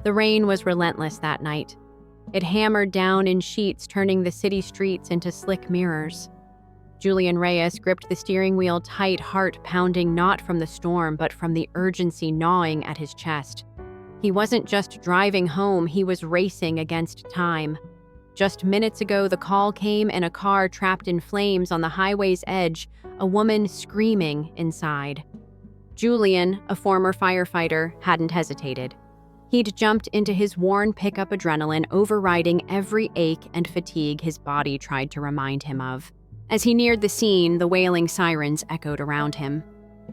The rain was relentless that night. It hammered down in sheets, turning the city streets into slick mirrors. Julian Reyes gripped the steering wheel tight, heart pounding not from the storm, but from the urgency gnawing at his chest. He wasn't just driving home, he was racing against time. Just minutes ago, the call came in a car trapped in flames on the highway's edge, a woman screaming inside. Julian, a former firefighter, hadn't hesitated. He'd jumped into his worn pickup, adrenaline overriding every ache and fatigue his body tried to remind him of. As he neared the scene, the wailing sirens echoed around him.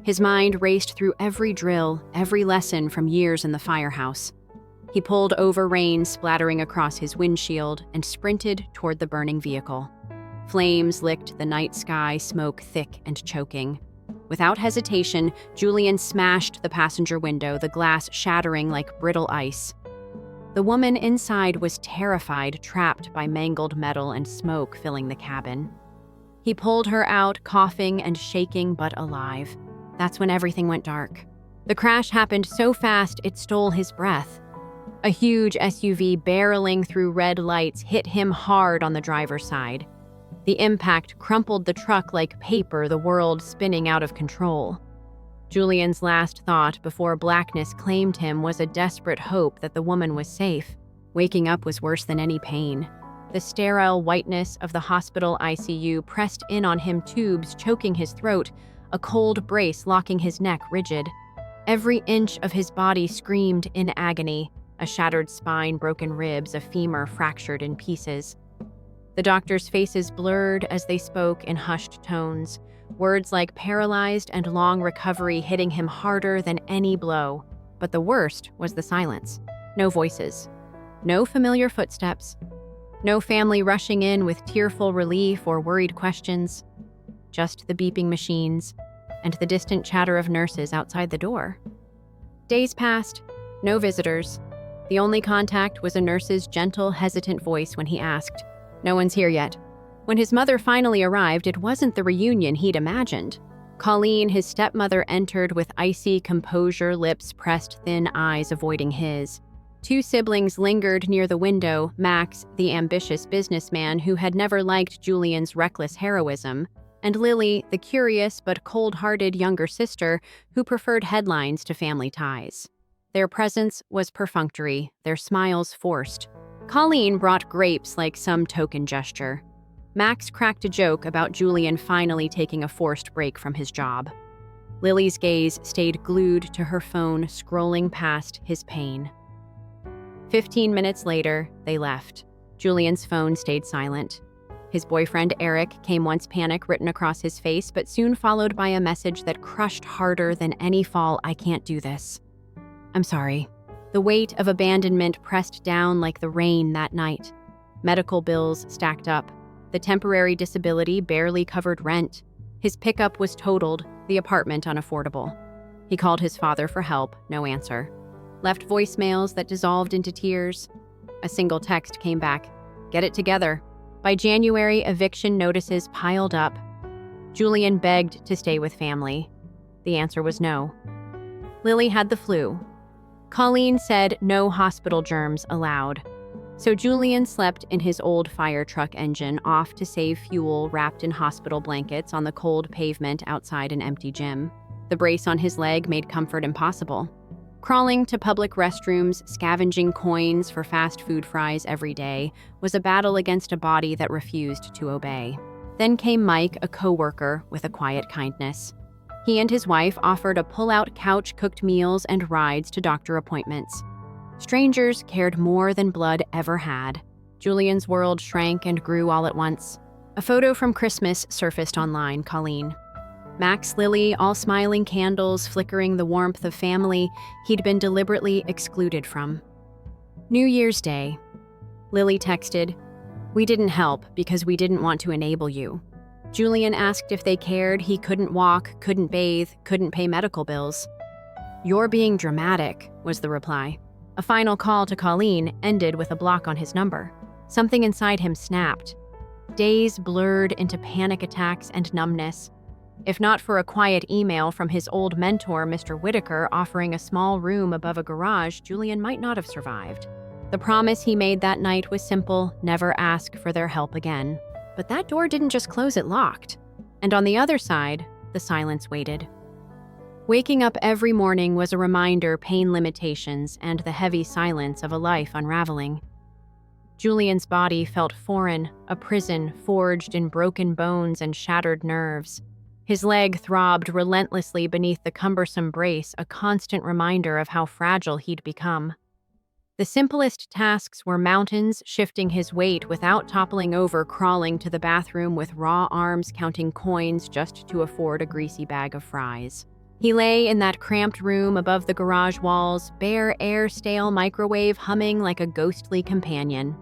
His mind raced through every drill, every lesson from years in the firehouse. He pulled over, rain splattering across his windshield, and sprinted toward the burning vehicle. Flames licked the night sky, smoke thick and choking. Without hesitation, Julian smashed the passenger window, the glass shattering like brittle ice. The woman inside was terrified, trapped by mangled metal and smoke filling the cabin. He pulled her out, coughing and shaking, but alive. That's when everything went dark. The crash happened so fast it stole his breath. A huge SUV barreling through red lights hit him hard on the driver's side. The impact crumpled the truck like paper, the world spinning out of control. Julian's last thought before blackness claimed him was a desperate hope that the woman was safe. Waking up was worse than any pain. The sterile whiteness of the hospital ICU pressed in on him, tubes choking his throat, a cold brace locking his neck rigid. Every inch of his body screamed in agony, a shattered spine, broken ribs, a femur fractured in pieces. The doctors' faces blurred as they spoke in hushed tones, words like paralyzed and long recovery hitting him harder than any blow. But the worst was the silence. No voices. No familiar footsteps. No family rushing in with tearful relief or worried questions. Just the beeping machines and the distant chatter of nurses outside the door. Days passed. No visitors. The only contact was a nurse's gentle, hesitant voice when he asked, "No one's here yet." When his mother finally arrived, it wasn't the reunion he'd imagined. Colleen, his stepmother, entered with icy composure, lips pressed, thin eyes avoiding his. Two siblings lingered near the window, Max, the ambitious businessman who had never liked Julian's reckless heroism, and Lily, the curious but cold-hearted younger sister who preferred headlines to family ties. Their presence was perfunctory, their smiles forced. Colleen brought grapes like some token gesture. Max cracked a joke about Julian finally taking a forced break from his job. Lily's gaze stayed glued to her phone, scrolling past his pain. 15 minutes later, they left. Julian's phone stayed silent. His boyfriend, Eric, came once, panic written across his face, but soon followed by a message that crushed harder than any fall. "I can't do this. I'm sorry." The weight of abandonment pressed down like the rain that night. Medical bills stacked up. The temporary disability barely covered rent. His pickup was totaled, the apartment unaffordable. He called his father for help, no answer. Left voicemails that dissolved into tears. A single text came back, "Get it together." By January, eviction notices piled up. Julian begged to stay with family. The answer was no. Lily had the flu. Colleen said no hospital germs allowed. So Julian slept in his old fire truck engine, off to save fuel, wrapped in hospital blankets on the cold pavement outside an empty gym. The brace on his leg made comfort impossible. Crawling to public restrooms, scavenging coins for fast food fries every day, was a battle against a body that refused to obey. Then came Mike, a coworker with a quiet kindness. He and his wife offered a pull-out couch, cooked meals, and rides to doctor appointments. Strangers cared more than blood ever had. Julian's world shrank and grew all at once. A photo from Christmas surfaced online, Colleen. Max, Lily, all smiling, candles flickering the warmth of family he'd been deliberately excluded from. New Year's Day. Lily texted, "We didn't help because we didn't want to enable you." Julian asked if they cared. He couldn't walk, couldn't bathe, couldn't pay medical bills. "You're being dramatic," was the reply. A final call to Colleen ended with a block on his number. Something inside him snapped. Days blurred into panic attacks and numbness. If not for a quiet email from his old mentor, Mr. Whitaker, offering a small room above a garage, Julian might not have survived. The promise he made that night was simple: never ask for their help again. But that door didn't just close, it locked. And on the other side, the silence waited. Waking up every morning was a reminder: pain limitations and the heavy silence of a life unraveling. Julian's body felt foreign, a prison forged in broken bones and shattered nerves. His leg throbbed relentlessly beneath the cumbersome brace, a constant reminder of how fragile he'd become. The simplest tasks were mountains, shifting his weight without toppling over, crawling to the bathroom with raw arms, counting coins just to afford a greasy bag of fries. He lay in that cramped room above the garage walls, bare air, stale microwave humming like a ghostly companion.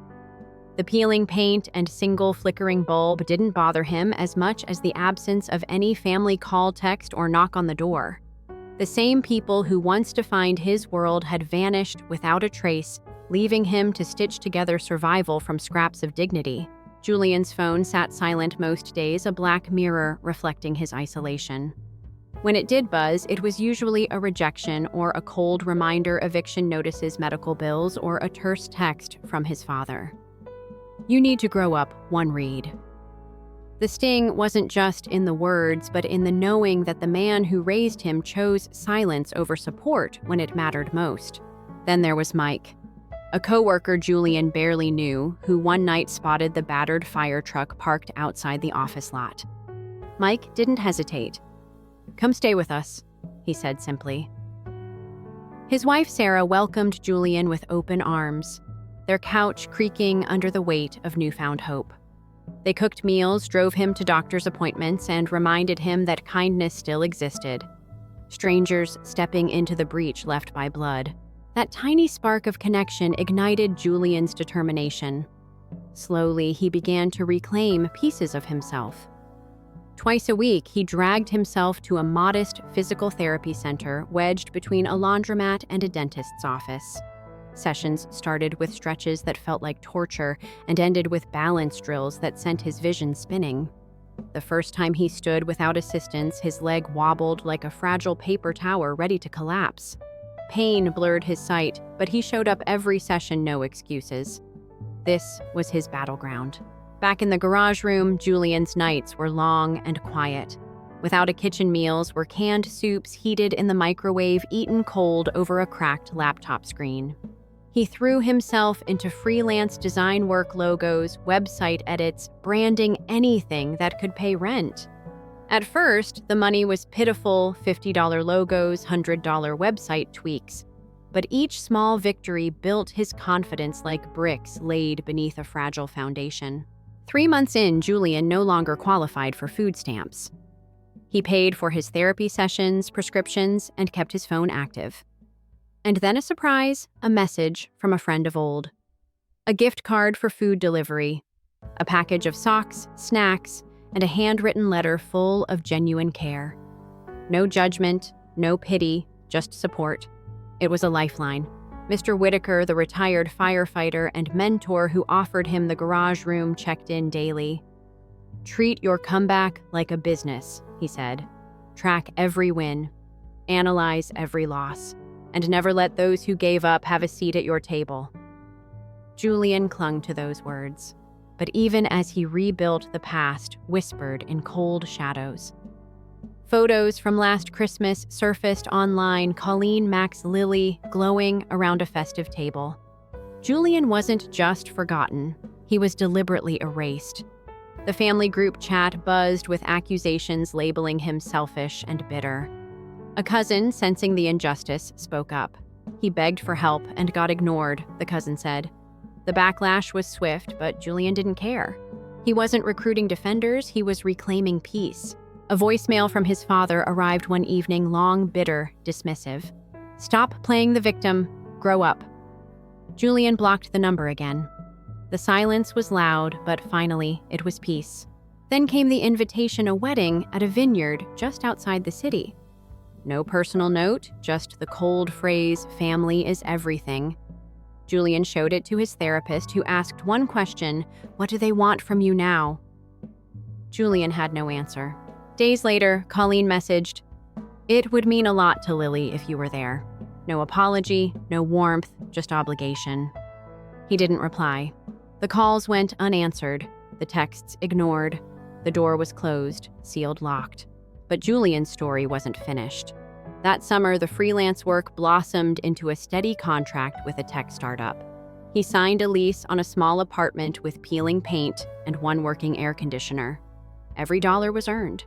The peeling paint and single flickering bulb didn't bother him as much as the absence of any family call, text, or knock on the door. The same people who once defined his world had vanished without a trace, leaving him to stitch together survival from scraps of dignity. Julian's phone sat silent most days, a black mirror reflecting his isolation. When it did buzz, it was usually a rejection or a cold reminder: eviction notices, medical bills, or a terse text from his father. "You need to grow up," one read. The sting wasn't just in the words, but in the knowing that the man who raised him chose silence over support when it mattered most. Then there was Mike, a coworker Julian barely knew, who one night spotted the battered fire truck parked outside the office lot. Mike didn't hesitate. "Come stay with us," he said simply. His wife Sarah welcomed Julian with open arms, their couch creaking under the weight of newfound hope. They cooked meals, drove him to doctor's appointments, and reminded him that kindness still existed. Strangers stepping into the breach left by blood. That tiny spark of connection ignited Julian's determination. Slowly, he began to reclaim pieces of himself. Twice a week, he dragged himself to a modest physical therapy center wedged between a laundromat and a dentist's office. Sessions started with stretches that felt like torture and ended with balance drills that sent his vision spinning. The first time he stood without assistance, his leg wobbled like a fragile paper tower ready to collapse. Pain blurred his sight, but he showed up every session, no excuses. This was his battleground. Back in the garage room, Julian's nights were long and quiet. Without a kitchen, meals were canned soups heated in the microwave, eaten cold over a cracked laptop screen. He threw himself into freelance design work, logos, website edits, branding, anything that could pay rent. At first, the money was pitiful: $50 logos, $100 website tweaks. But each small victory built his confidence like bricks laid beneath a fragile foundation. 3 months in, Julian no longer qualified for food stamps. He paid for his therapy sessions, prescriptions, and kept his phone active. And then a surprise, a message from a friend of old. A gift card for food delivery, a package of socks, snacks, and a handwritten letter full of genuine care. No judgment, no pity, just support. It was a lifeline. Mr. Whitaker, the retired firefighter and mentor who offered him the garage room, checked in daily. "Treat your comeback like a business," he said. "Track every win, analyze every loss, and never let those who gave up have a seat at your table." Julian clung to those words, but even as he rebuilt, the past whispered in cold shadows. Photos from last Christmas surfaced online, Colleen, Max, Lily glowing around a festive table. Julian wasn't just forgotten, he was deliberately erased. The family group chat buzzed with accusations labeling him selfish and bitter. A cousin, sensing the injustice, spoke up. He begged for help and got ignored, the cousin said. The backlash was swift, but Julian didn't care. He wasn't recruiting defenders, he was reclaiming peace. A voicemail from his father arrived one evening, long, bitter, dismissive. "Stop playing the victim. Grow up." Julian blocked the number again. The silence was loud, but finally, it was peace. Then came the invitation: a wedding at a vineyard just outside the city. No personal note, just the cold phrase, "Family is everything." Julian showed it to his therapist, who asked one question: "What do they want from you now?" Julian had no answer. Days later, Colleen messaged, "It would mean a lot to Lily if you were there. No apology, no warmth, just obligation." He didn't reply. The calls went unanswered, the texts ignored. The door was closed, sealed locked. But Julian's story wasn't finished. That summer, the freelance work blossomed into a steady contract with a tech startup. He signed a lease on a small apartment with peeling paint and one working air conditioner. Every dollar was earned.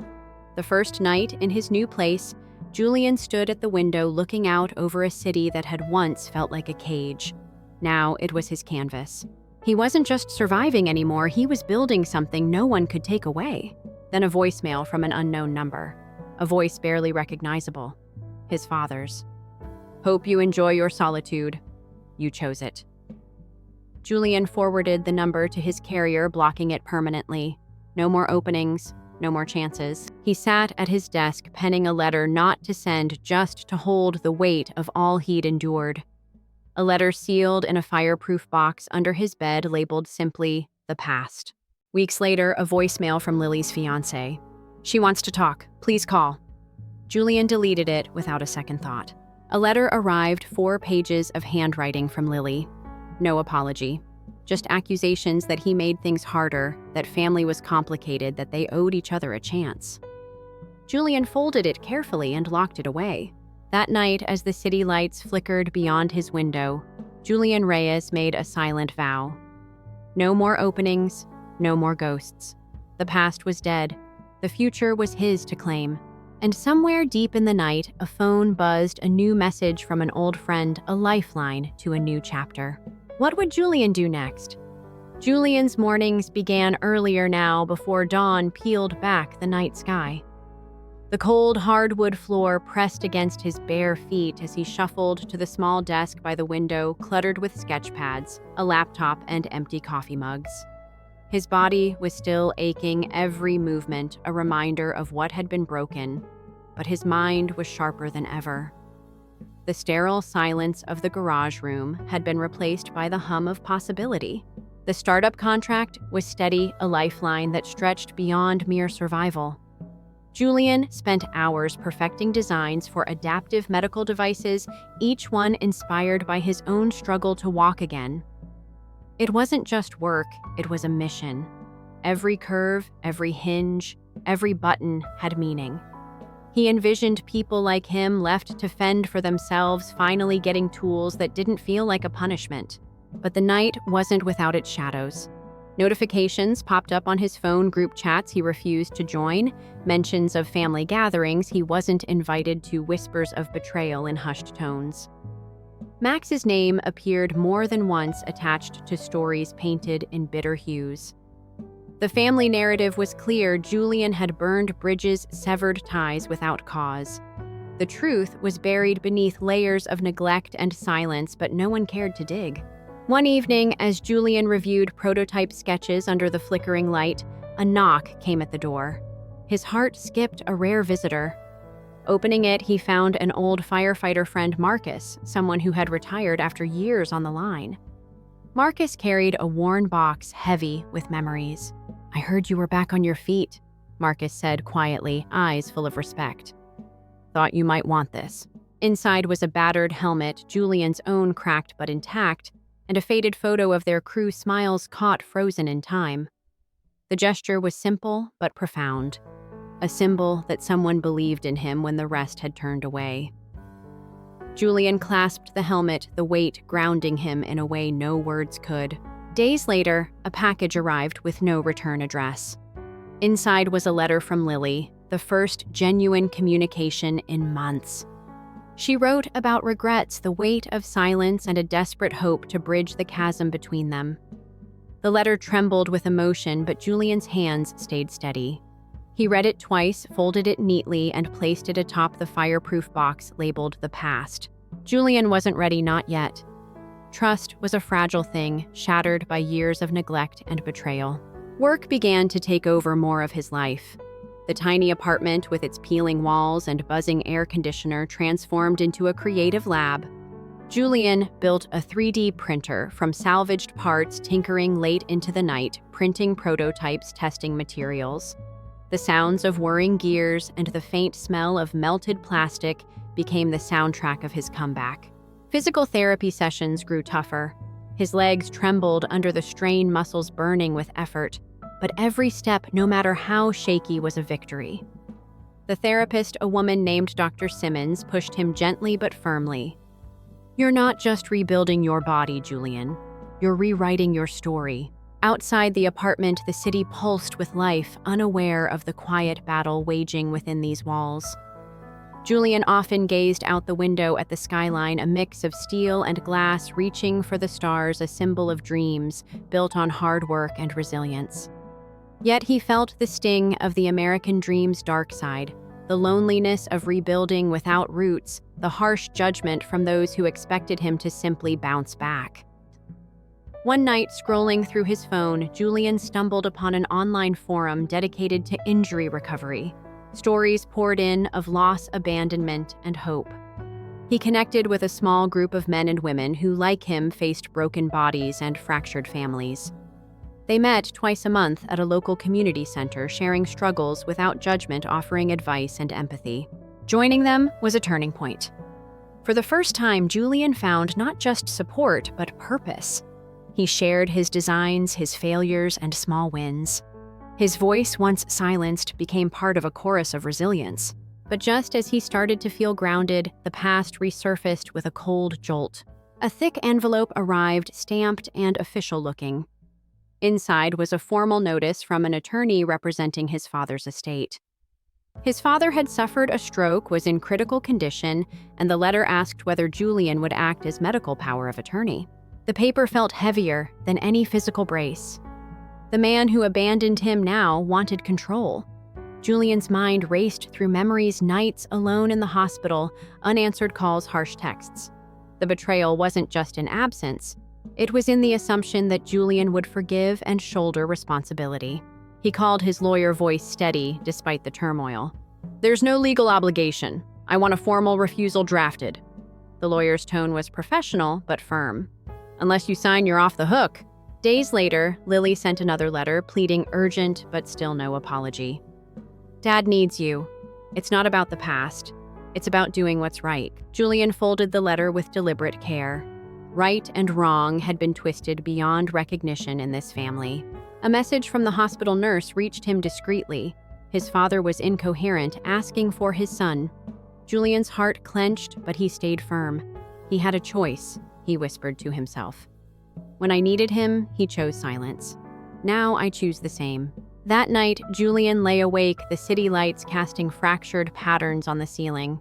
The first night in his new place, Julian stood at the window looking out over a city that had once felt like a cage. Now it was his canvas. He wasn't just surviving anymore, he was building something no one could take away. Then a voicemail from an unknown number. A voice barely recognizable. His father's. "Hope you enjoy your solitude. You chose it." Julian forwarded the number to his carrier, blocking it permanently. No more openings, no more chances. He sat at his desk, penning a letter not to send, just to hold the weight of all he'd endured. A letter sealed in a fireproof box under his bed, labeled simply, "The Past." Weeks later, a voicemail from Lily's fiancé. "She wants to talk. Please call." Julian deleted it without a second thought. A letter arrived, 4 pages of handwriting from Lily. No apology. Just accusations that he made things harder, that family was complicated, that they owed each other a chance. Julian folded it carefully and locked it away. That night, as the city lights flickered beyond his window, Julian Reyes made a silent vow. No more openings, no more ghosts. The past was dead. The future was his to claim. And somewhere deep in the night, a phone buzzed, a new message from an old friend, a lifeline to a new chapter. What would Julian do next? Julian's mornings began earlier now, before dawn peeled back the night sky. The cold hardwood floor pressed against his bare feet as he shuffled to the small desk by the window, cluttered with sketch pads, a laptop, and empty coffee mugs. His body was still aching, every movement a reminder of what had been broken, but his mind was sharper than ever. The sterile silence of the garage room had been replaced by the hum of possibility. The startup contract was steady, a lifeline that stretched beyond mere survival. Julian spent hours perfecting designs for adaptive medical devices, each one inspired by his own struggle to walk again. It wasn't just work, it was a mission. Every curve, every hinge, every button had meaning. He envisioned people like him left to fend for themselves, finally getting tools that didn't feel like a punishment. But the night wasn't without its shadows. Notifications popped up on his phone, group chats he refused to join, mentions of family gatherings he wasn't invited to, whispers of betrayal in hushed tones. Max's name appeared more than once attached to stories painted in bitter hues. The family narrative was clear: Julian had burned bridges, severed ties without cause. The truth was buried beneath layers of neglect and silence, but no one cared to dig. One evening, as Julian reviewed prototype sketches under the flickering light, a knock came at the door. His heart skipped, a rare visitor. Opening it, he found an old firefighter friend, Marcus, someone who had retired after years on the line. Marcus carried a worn box heavy with memories. "I heard you were back on your feet," Marcus said quietly, eyes full of respect. "Thought you might want this." Inside was a battered helmet, Julian's own cracked but intact, and a faded photo of their crew, smiles caught frozen in time. The gesture was simple but profound, a symbol that someone believed in him when the rest had turned away. Julian clasped the helmet, the weight grounding him in a way no words could. Days later, a package arrived with no return address. Inside was a letter from Lily, the first genuine communication in months. She wrote about regrets, the weight of silence, and a desperate hope to bridge the chasm between them. The letter trembled with emotion, but Julian's hands stayed steady. He read it twice, folded it neatly, and placed it atop the fireproof box labeled "The Past." Julian wasn't ready, not yet. Trust was a fragile thing, shattered by years of neglect and betrayal. Work began to take over more of his life. The tiny apartment with its peeling walls and buzzing air conditioner transformed into a creative lab. Julian built a 3D printer from salvaged parts, tinkering late into the night, printing prototypes, testing materials. The sounds of whirring gears and the faint smell of melted plastic became the soundtrack of his comeback. Physical therapy sessions grew tougher. His legs trembled under the strained muscles burning with effort, but every step, no matter how shaky, was a victory. The therapist, a woman named Dr. Simmons, pushed him gently but firmly. "You're not just rebuilding your body, Julian. You're rewriting your story." Outside the apartment, the city pulsed with life, unaware of the quiet battle waging within these walls. Julian often gazed out the window at the skyline, a mix of steel and glass reaching for the stars, a symbol of dreams built on hard work and resilience. Yet he felt the sting of the American dream's dark side, the loneliness of rebuilding without roots, the harsh judgment from those who expected him to simply bounce back. One night, scrolling through his phone, Julian stumbled upon an online forum dedicated to injury recovery. Stories poured in of loss, abandonment, and hope. He connected with a small group of men and women who, like him, faced broken bodies and fractured families. They met twice a month at a local community center, sharing struggles without judgment, offering advice and empathy. Joining them was a turning point. For the first time, Julian found not just support, but purpose. He shared his designs, his failures, and small wins. His voice, once silenced, became part of a chorus of resilience. But just as he started to feel grounded, the past resurfaced with a cold jolt. A thick envelope arrived, stamped and official-looking. Inside was a formal notice from an attorney representing his father's estate. His father had suffered a stroke, was in critical condition, and the letter asked whether Julian would act as medical power of attorney. The paper felt heavier than any physical brace. The man who abandoned him now wanted control. Julian's mind raced through memories, nights alone in the hospital, unanswered calls, harsh texts. The betrayal wasn't just in absence. It was in the assumption that Julian would forgive and shoulder responsibility. He called his lawyer, voice steady despite the turmoil. "There's no legal obligation. I want a formal refusal drafted." The lawyer's tone was professional but firm. "Unless you sign, you're off the hook." Days later, Lily sent another letter, pleading urgent but still no apology. "Dad needs you. It's not about the past. It's about doing what's right." Julian folded the letter with deliberate care. Right and wrong had been twisted beyond recognition in this family. A message from the hospital nurse reached him discreetly. His father was incoherent, asking for his son. Julian's heart clenched, but he stayed firm. He had a choice, he whispered to himself. When I needed him, he chose silence. Now I choose the same. That night, Julian lay awake, the city lights casting fractured patterns on the ceiling.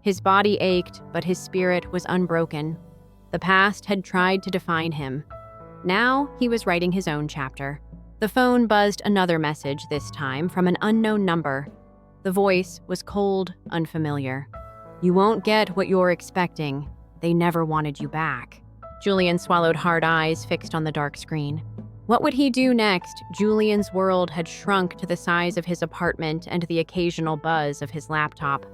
His body ached, but his spirit was unbroken. The past had tried to define him. Now he was writing his own chapter. The phone buzzed, another message, this time from an unknown number. The voice was cold, unfamiliar. "You won't get what you're expecting. They never wanted you back." Julian swallowed, hard eyes fixed on the dark screen. What would he do next? Julian's world had shrunk to the size of his apartment and the occasional buzz of his laptop.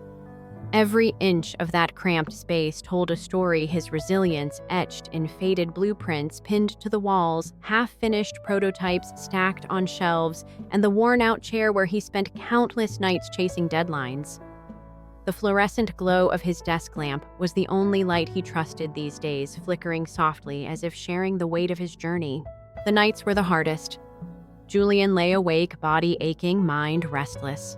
Every inch of that cramped space told a story, his resilience etched in faded blueprints pinned to the walls, half-finished prototypes stacked on shelves, and the worn-out chair where he spent countless nights chasing deadlines. The fluorescent glow of his desk lamp was the only light he trusted these days, flickering softly as if sharing the weight of his journey. The nights were the hardest. Julian lay awake, body aching, mind restless.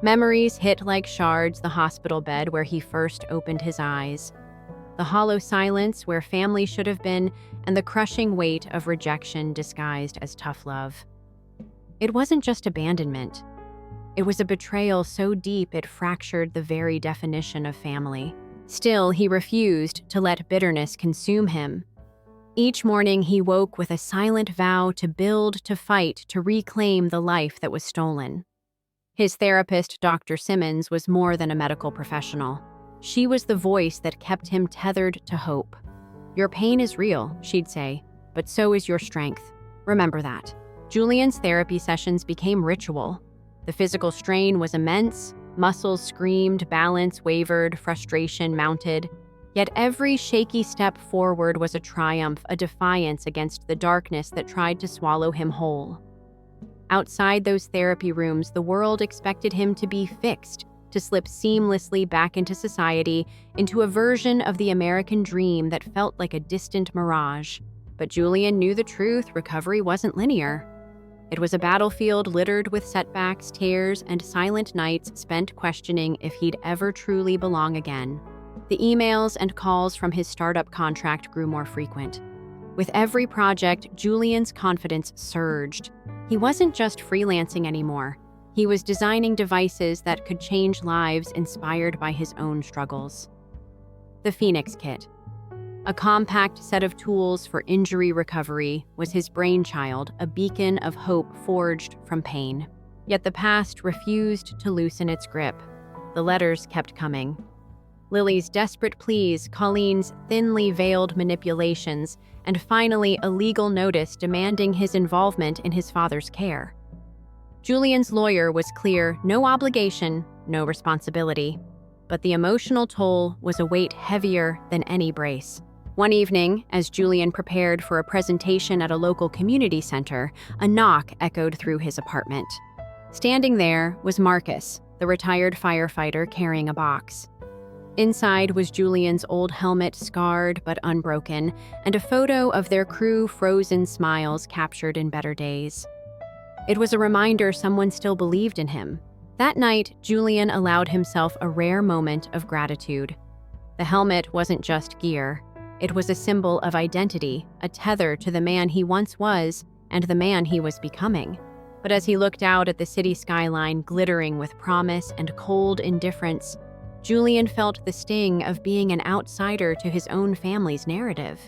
Memories hit like shards, the hospital bed where he first opened his eyes, the hollow silence where family should have been, and the crushing weight of rejection disguised as tough love. It wasn't just abandonment. It was a betrayal so deep it fractured the very definition of family. Still, he refused to let bitterness consume him. Each morning he woke with a silent vow to build, to fight, to reclaim the life that was stolen. His therapist, Dr. Simmons, was more than a medical professional. She was the voice that kept him tethered to hope. "Your pain is real," she'd say, "but so is your strength. Remember that." Julian's therapy sessions became ritual. The physical strain was immense. Muscles screamed, balance wavered, frustration mounted. Yet every shaky step forward was a triumph, a defiance against the darkness that tried to swallow him whole. Outside those therapy rooms, the world expected him to be fixed, to slip seamlessly back into society, into a version of the American dream that felt like a distant mirage. But Julian knew the truth: recovery wasn't linear. It was a battlefield littered with setbacks, tears, and silent nights spent questioning if he'd ever truly belong again. The emails and calls from his startup contract grew more frequent. With every project, Julian's confidence surged. He wasn't just freelancing anymore. He was designing devices that could change lives, inspired by his own struggles. The Phoenix Kit, a compact set of tools for injury recovery, was his brainchild, a beacon of hope forged from pain. Yet the past refused to loosen its grip. The letters kept coming. Lily's desperate pleas, Colleen's thinly veiled manipulations, and finally a legal notice demanding his involvement in his father's care. Julian's lawyer was clear: no obligation, no responsibility. But the emotional toll was a weight heavier than any brace. One evening, as Julian prepared for a presentation at a local community center, a knock echoed through his apartment. Standing there was Marcus, the retired firefighter, carrying a box. Inside was Julian's old helmet, scarred but unbroken, and a photo of their crew, frozen smiles captured in better days. It was a reminder someone still believed in him. That night, Julian allowed himself a rare moment of gratitude. The helmet wasn't just gear. It was a symbol of identity, a tether to the man he once was and the man he was becoming. But as he looked out at the city skyline glittering with promise and cold indifference, Julian felt the sting of being an outsider to his own family's narrative.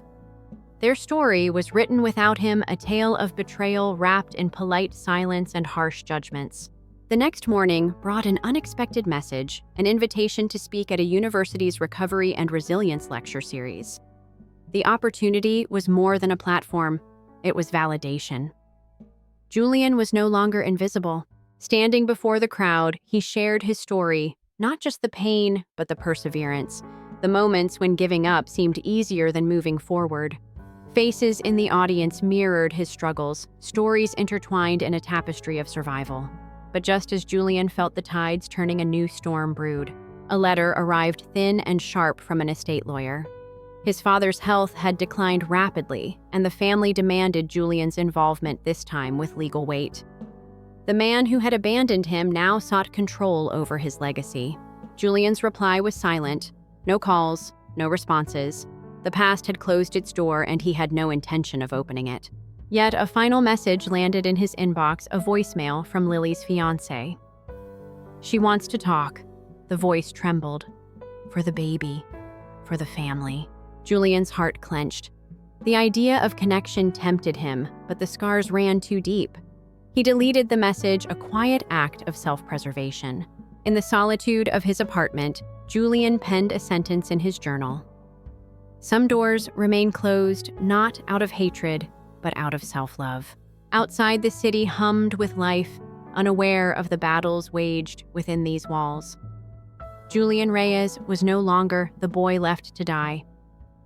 Their story was written without him, a tale of betrayal wrapped in polite silence and harsh judgments. The next morning brought an unexpected message, an invitation to speak at a university's recovery and resilience lecture series. The opportunity was more than a platform, it was validation. Julian was no longer invisible. Standing before the crowd, he shared his story, not just the pain, but the perseverance, the moments when giving up seemed easier than moving forward. Faces in the audience mirrored his struggles, stories intertwined in a tapestry of survival. But just as Julian felt the tides turning, a new storm brewed. A letter arrived thin and sharp from an estate lawyer. His father's health had declined rapidly, and the family demanded Julian's involvement, this time with legal weight. The man who had abandoned him now sought control over his legacy. Julian's reply was silent. No calls, no responses. The past had closed its door, and he had no intention of opening it. Yet a final message landed in his inbox, a voicemail from Lily's fiancé. "She wants to talk." The voice trembled. "For the baby. For the family." Julian's heart clenched. The idea of connection tempted him, but the scars ran too deep. He deleted the message, a quiet act of self-preservation. In the solitude of his apartment, Julian penned a sentence in his journal. "Some doors remain closed, not out of hatred, but out of self-love." Outside, the city hummed with life, unaware of the battles waged within these walls. Julian Reyes was no longer the boy left to die.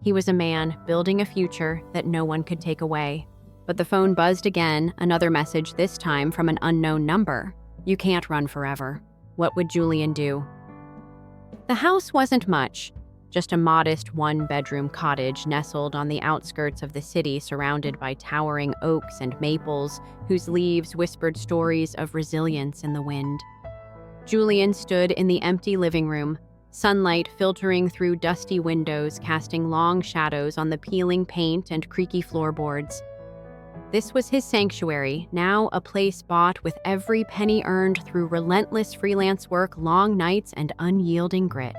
He was a man building a future that no one could take away. But the phone buzzed again, another message, this time from an unknown number. "You can't run forever." What would Julian do? The house wasn't much, just a modest one-bedroom cottage nestled on the outskirts of the city, surrounded by towering oaks and maples whose leaves whispered stories of resilience in the wind. Julian stood in the empty living room, sunlight filtering through dusty windows, casting long shadows on the peeling paint and creaky floorboards. This was his sanctuary, now a place bought with every penny earned through relentless freelance work, long nights, and unyielding grit.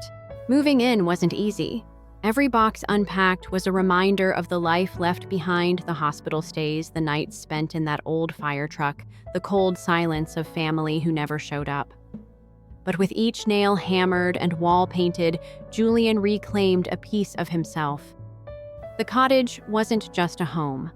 Moving in wasn't easy. Every box unpacked was a reminder of the life left behind, the hospital stays, the nights spent in that old fire truck, the cold silence of family who never showed up. But with each nail hammered and wall painted, Julian reclaimed a piece of himself. The cottage wasn't just a home.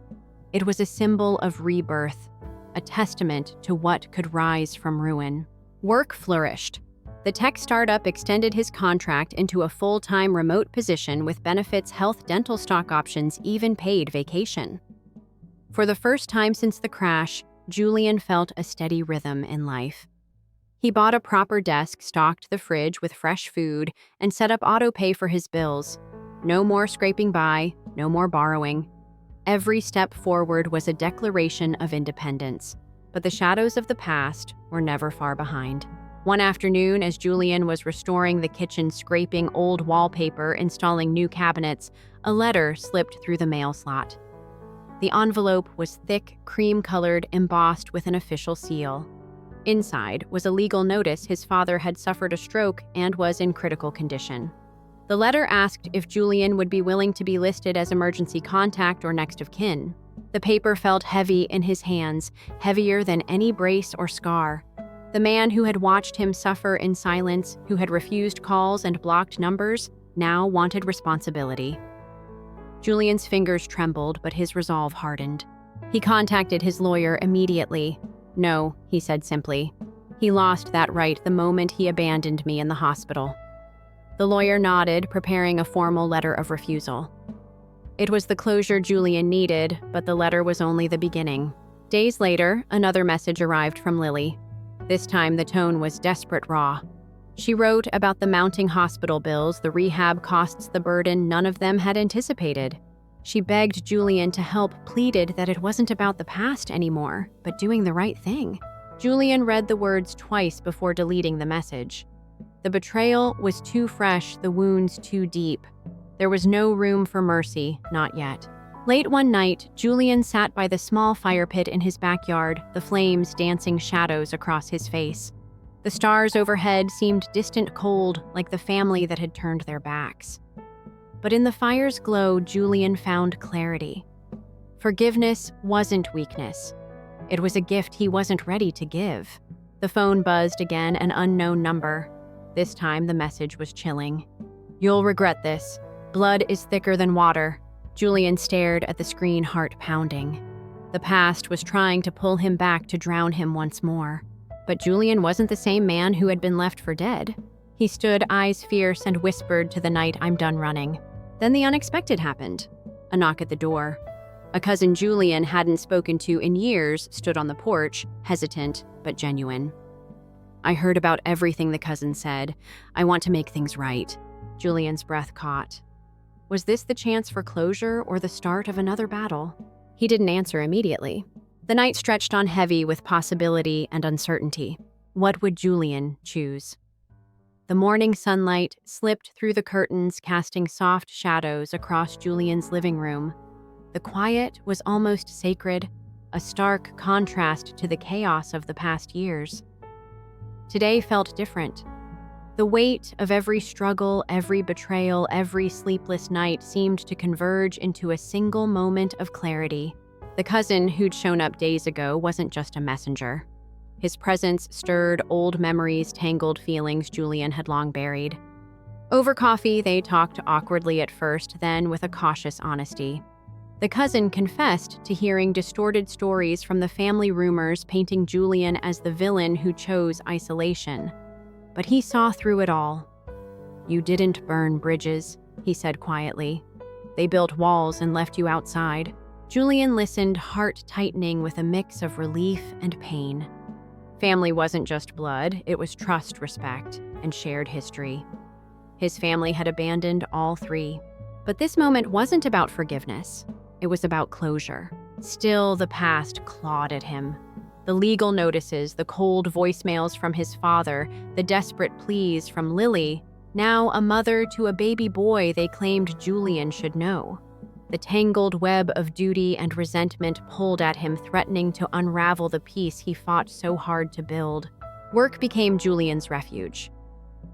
It was a symbol of rebirth, a testament to what could rise from ruin. Work flourished. The tech startup extended his contract into a full-time remote position with benefits, health, dental, stock options, even paid vacation. For the first time since the crash, Julian felt a steady rhythm in life. He bought a proper desk, stocked the fridge with fresh food, and set up auto-pay for his bills. No more scraping by, no more borrowing. Every step forward was a declaration of independence. But the shadows of the past were never far behind. One afternoon, as Julian was restoring the kitchen, scraping old wallpaper, installing new cabinets, a letter slipped through the mail slot. The envelope was thick, cream-colored, embossed with an official seal. Inside was a legal notice his father had suffered a stroke and was in critical condition. The letter asked if Julian would be willing to be listed as emergency contact or next of kin. The paper felt heavy in his hands, heavier than any brace or scar. The man who had watched him suffer in silence, who had refused calls and blocked numbers, now wanted responsibility. Julian's fingers trembled, but his resolve hardened. He contacted his lawyer immediately. "No," he said simply. "He lost that right the moment he abandoned me in the hospital." The lawyer nodded, preparing a formal letter of refusal. It was the closure Julian needed, but the letter was only the beginning. Days later, another message arrived from Lily. This time, the tone was desperate raw. She wrote about the mounting hospital bills, the rehab costs, the burden none of them had anticipated. She begged Julian to help, pleaded that it wasn't about the past anymore, but doing the right thing. Julian read the words twice before deleting the message. The betrayal was too fresh, the wounds too deep. There was no room for mercy, not yet. Late one night, Julian sat by the small fire pit in his backyard, the flames dancing shadows across his face. The stars overhead seemed distant cold, like the family that had turned their backs. But in the fire's glow, Julian found clarity. Forgiveness wasn't weakness. It was a gift he wasn't ready to give. The phone buzzed again, an unknown number. This time, the message was chilling. "You'll regret this. Blood is thicker than water." Julian stared at the screen, heart pounding. The past was trying to pull him back to drown him once more. But Julian wasn't the same man who had been left for dead. He stood, eyes fierce, and whispered to the night, "I'm done running." Then the unexpected happened. A knock at the door. A cousin Julian hadn't spoken to in years stood on the porch, hesitant but genuine. "I heard about everything," the cousin said. "I want to make things right." Julian's breath caught. Was this the chance for closure or the start of another battle? He didn't answer immediately. The night stretched on heavy with possibility and uncertainty. What would Julian choose? The morning sunlight slipped through the curtains, casting soft shadows across Julian's living room. The quiet was almost sacred, a stark contrast to the chaos of the past years. Today felt different. The weight of every struggle, every betrayal, every sleepless night seemed to converge into a single moment of clarity. The cousin who'd shown up days ago wasn't just a messenger. His presence stirred old memories, tangled feelings Julian had long buried. Over coffee, they talked awkwardly at first, then with a cautious honesty. The cousin confessed to hearing distorted stories from the family rumors painting Julian as the villain who chose isolation. But he saw through it all. "You didn't burn bridges," he said quietly. "They built walls and left you outside." Julian listened, heart tightening with a mix of relief and pain. Family wasn't just blood, it was trust, respect, and shared history. His family had abandoned all three. But this moment wasn't about forgiveness. It was about closure. Still, the past clawed at him. The legal notices, the cold voicemails from his father, the desperate pleas from Lily. Now a mother to a baby boy they claimed Julian should know. The tangled web of duty and resentment pulled at him, threatening to unravel the peace he fought so hard to build. Work became Julian's refuge.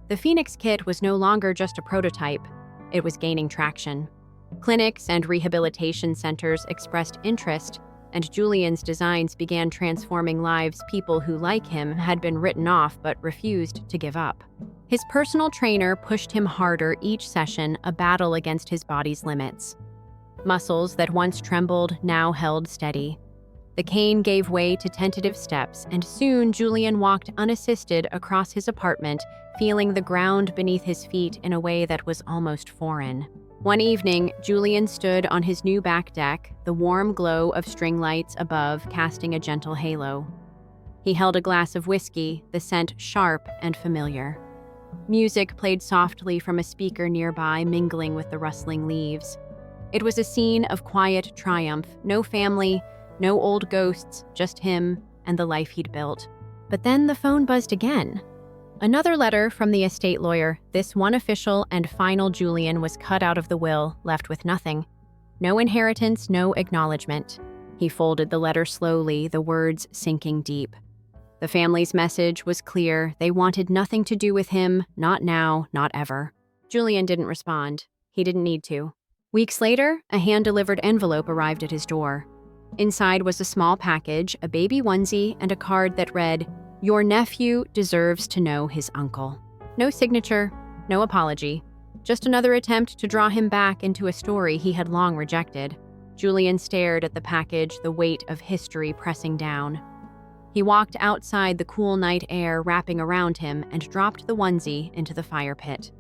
The Phoenix Kit was no longer just a prototype. It was gaining traction. Clinics and rehabilitation centers expressed interest, and Julian's designs began transforming lives. People who, like him, had been written off but refused to give up. His personal trainer pushed him harder each session, a battle against his body's limits. Muscles that once trembled now held steady. The cane gave way to tentative steps, and soon Julian walked unassisted across his apartment, feeling the ground beneath his feet in a way that was almost foreign. One evening, Julian stood on his new back deck, the warm glow of string lights above casting a gentle halo. He held a glass of whiskey, the scent sharp and familiar. Music played softly from a speaker nearby, mingling with the rustling leaves. It was a scene of quiet triumph, no family, no old ghosts, just him and the life he'd built. But then the phone buzzed again. Another letter from the estate lawyer. This one official and final Julian was cut out of the will, left with nothing. No inheritance, no acknowledgement. He folded the letter slowly, the words sinking deep. The family's message was clear. They wanted nothing to do with him, not now, not ever. Julian didn't respond. He didn't need to. Weeks later, a hand-delivered envelope arrived at his door. Inside was a small package, a baby onesie, and a card that read, "Your nephew deserves to know his uncle." No signature, no apology. Just another attempt to draw him back into a story he had long rejected. Julian stared at the package, the weight of history pressing down. He walked outside the cool night air wrapping around him and dropped the onesie into the fire pit.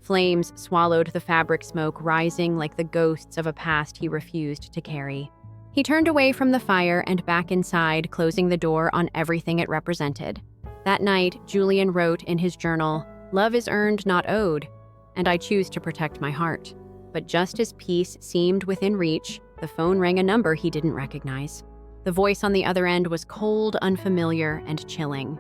Flames swallowed the fabric smoke, rising like the ghosts of a past he refused to carry. He turned away from the fire and back inside, closing the door on everything it represented. That night, Julian wrote in his journal, "Love is earned, not owed, and I choose to protect my heart." But just as peace seemed within reach, the phone rang a number he didn't recognize. The voice on the other end was cold, unfamiliar, and chilling.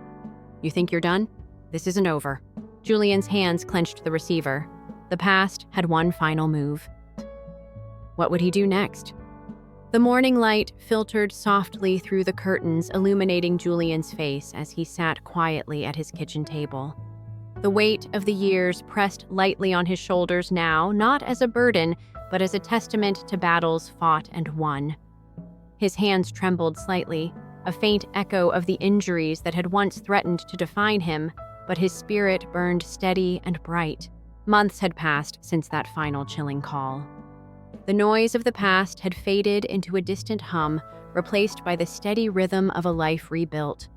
"You think you're done? This isn't over." Julian's hands clenched the receiver. The past had one final move. What would he do next? The morning light filtered softly through the curtains, illuminating Julian's face as he sat quietly at his kitchen table. The weight of the years pressed lightly on his shoulders now, not as a burden, but as a testament to battles fought and won. His hands trembled slightly, a faint echo of the injuries that had once threatened to define him, but his spirit burned steady and bright. Months had passed since that final chilling call. The noise of the past had faded into a distant hum, replaced by the steady rhythm of a life rebuilt.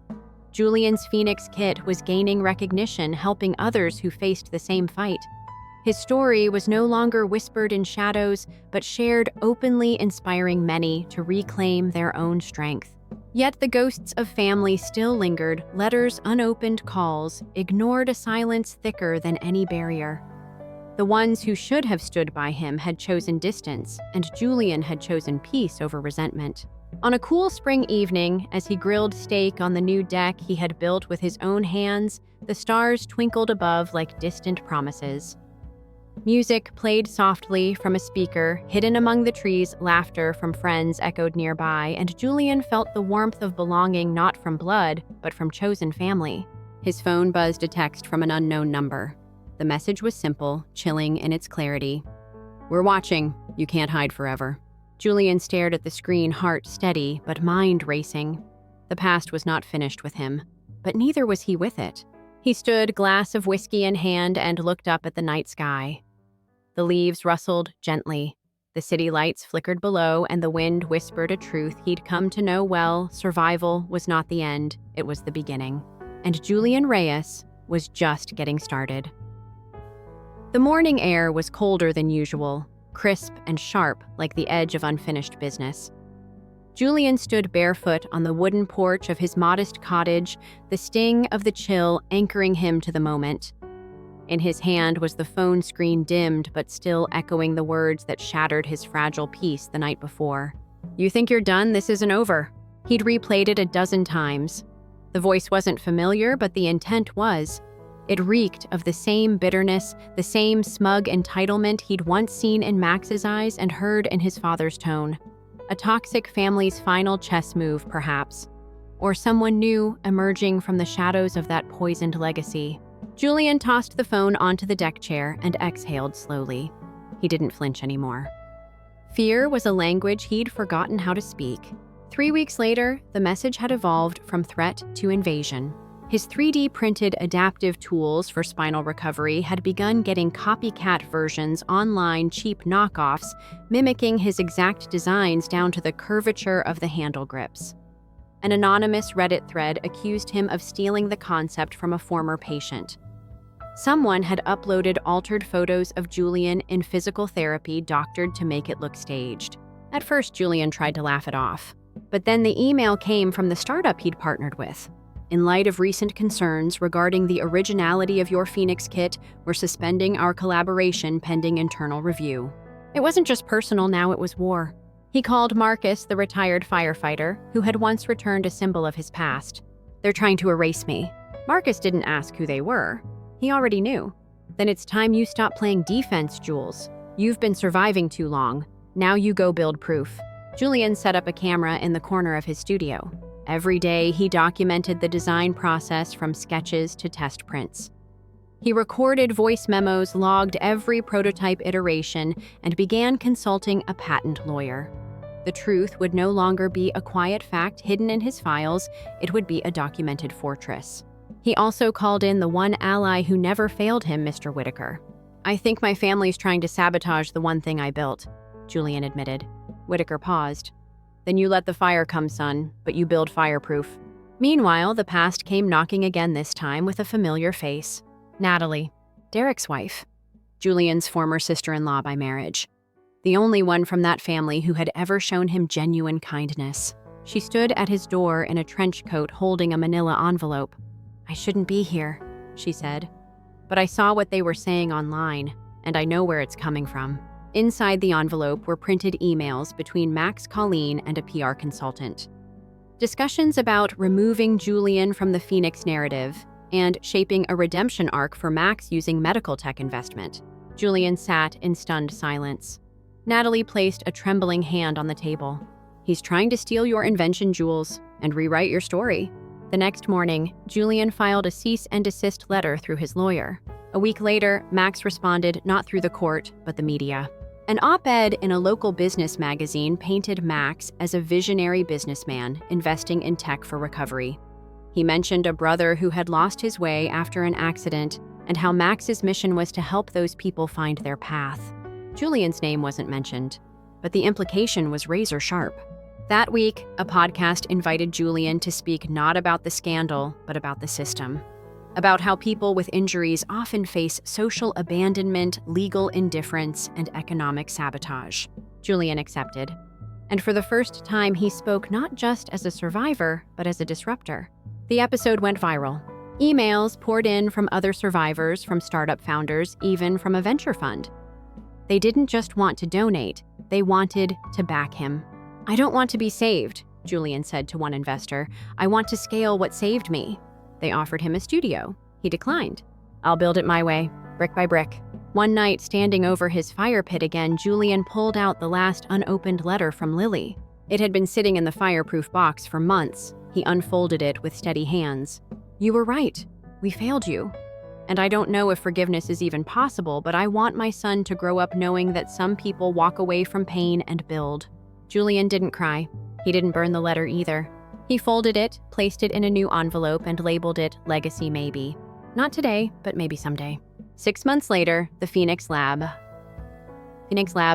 Julian's Phoenix kit was gaining recognition, helping others who faced the same fight. His story was no longer whispered in shadows, but shared openly, inspiring many to reclaim their own strength. Yet the ghosts of family still lingered, letters unopened, calls, ignored, a silence thicker than any barrier. The ones who should have stood by him had chosen distance, and Julian had chosen peace over resentment. On a cool spring evening, as he grilled steak on the new deck he had built with his own hands, the stars twinkled above like distant promises. Music played softly from a speaker, hidden among the trees. Laughter from friends echoed nearby, and Julian felt the warmth of belonging not from blood, but from chosen family. His phone buzzed a text from an unknown number. The message was simple, chilling in its clarity. "We're watching. You can't hide forever." Julian stared at the screen, heart steady, but mind racing. The past was not finished with him, but neither was he with it. He stood, glass of whiskey in hand, and looked up at the night sky. The leaves rustled gently. The city lights flickered below, and the wind whispered a truth he'd come to know well. Survival was not the end, it was the beginning. And Julian Reyes was just getting started. The morning air was colder than usual, crisp and sharp like the edge of unfinished business. Julian stood barefoot on the wooden porch of his modest cottage, the sting of the chill anchoring him to the moment. In his hand was the phone screen, dimmed but still echoing the words that shattered his fragile peace the night before. "You think you're done? This isn't over." He'd replayed it a dozen times. The voice wasn't familiar, but the intent was. It reeked of the same bitterness, the same smug entitlement he'd once seen in Max's eyes and heard in his father's tone. A toxic family's final chess move, perhaps. Or someone new emerging from the shadows of that poisoned legacy. Julian tossed the phone onto the deck chair and exhaled slowly. He didn't flinch anymore. Fear was a language he'd forgotten how to speak. 3 weeks later, the message had evolved from threat to invasion. His 3D printed adaptive tools for spinal recovery had begun getting copycat versions online, cheap knockoffs, mimicking his exact designs down to the curvature of the handle grips. An anonymous Reddit thread accused him of stealing the concept from a former patient. Someone had uploaded altered photos of Julian in physical therapy doctored to make it look staged. At first, Julian tried to laugh it off. But then the email came from the startup he'd partnered with. In light of recent concerns regarding the originality of your Phoenix kit, we're suspending our collaboration pending internal review. It wasn't just personal now, it was war. He called Marcus, the retired firefighter, who had once returned a symbol of his past. They're trying to erase me. Marcus didn't ask who they were. He already knew. Then it's time you stop playing defense, Jules. You've been surviving too long. Now you go build proof. Julian set up a camera in the corner of his studio. Every day, he documented the design process from sketches to test prints. He recorded voice memos, logged every prototype iteration, and began consulting a patent lawyer. The truth would no longer be a quiet fact hidden in his files, it would be a documented fortress. He also called in the one ally who never failed him, Mr. Whitaker. I think my family's trying to sabotage the one thing I built, Julian admitted. Whitaker paused. Then you let the fire come, son, but you build fireproof. Meanwhile, the past came knocking again, this time with a familiar face. Natalie, Derek's wife. Julian's former sister-in-law by marriage. The only one from that family who had ever shown him genuine kindness. She stood at his door in a trench coat holding a manila envelope. I shouldn't be here, she said. But I saw what they were saying online, and I know where it's coming from. Inside the envelope were printed emails between Max Colleen and a PR consultant. Discussions about removing Julian from the Phoenix narrative and shaping a redemption arc for Max using medical tech investment. Julian sat in stunned silence. Natalie placed a trembling hand on the table. He's trying to steal your invention, Jules, and rewrite your story. The next morning, Julian filed a cease and desist letter through his lawyer. A week later, Max responded not through the court, but the media. An op-ed in a local business magazine painted Max as a visionary businessman investing in tech for recovery. He mentioned a brother who had lost his way after an accident and how Max's mission was to help those people find their path. Julian's name wasn't mentioned, but the implication was razor sharp. That week, a podcast invited Julian to speak not about the scandal, but about the system. About how people with injuries often face social abandonment, legal indifference, and economic sabotage. Julian accepted. And for the first time, he spoke not just as a survivor, but as a disruptor. The episode went viral. Emails poured in from other survivors, from startup founders, even from a venture fund. They didn't just want to donate, they wanted to back him. I don't want to be saved, Julian said to one investor. I want to scale what saved me. They offered him a studio. He declined. I'll build it my way, brick by brick. One night, standing over his fire pit again, Julian pulled out the last unopened letter from Lily. It had been sitting in the fireproof box for months. He unfolded it with steady hands. You were right. We failed you. And I don't know if forgiveness is even possible, but I want my son to grow up knowing that some people walk away from pain and build. Julian didn't cry. He didn't burn the letter either. He folded it, placed it in a new envelope, and labeled it Legacy Maybe. Not today, but maybe someday. 6 months later, the Phoenix Lab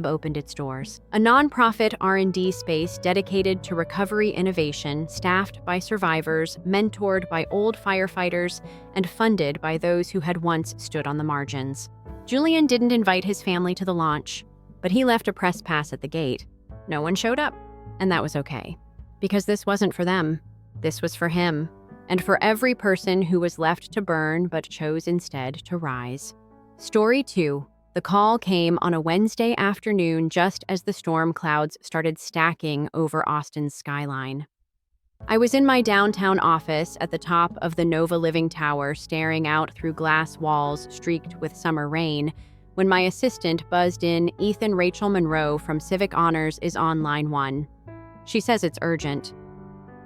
opened its doors. A nonprofit R&D space dedicated to recovery innovation, staffed by survivors, mentored by old firefighters, and funded by those who had once stood on the margins. Julian didn't invite his family to the launch, but he left a press pass at the gate. No one showed up, and that was okay. Because this wasn't for them. This was for him, and for every person who was left to burn but chose instead to rise. Story 2. The call came on a Wednesday afternoon just as the storm clouds started stacking over Austin's skyline. I was in my downtown office at the top of the Nova Living Tower, staring out through glass walls streaked with summer rain, when my assistant buzzed in, Ethan Rachel Monroe from Civic Honors is on line 1. She says it's urgent.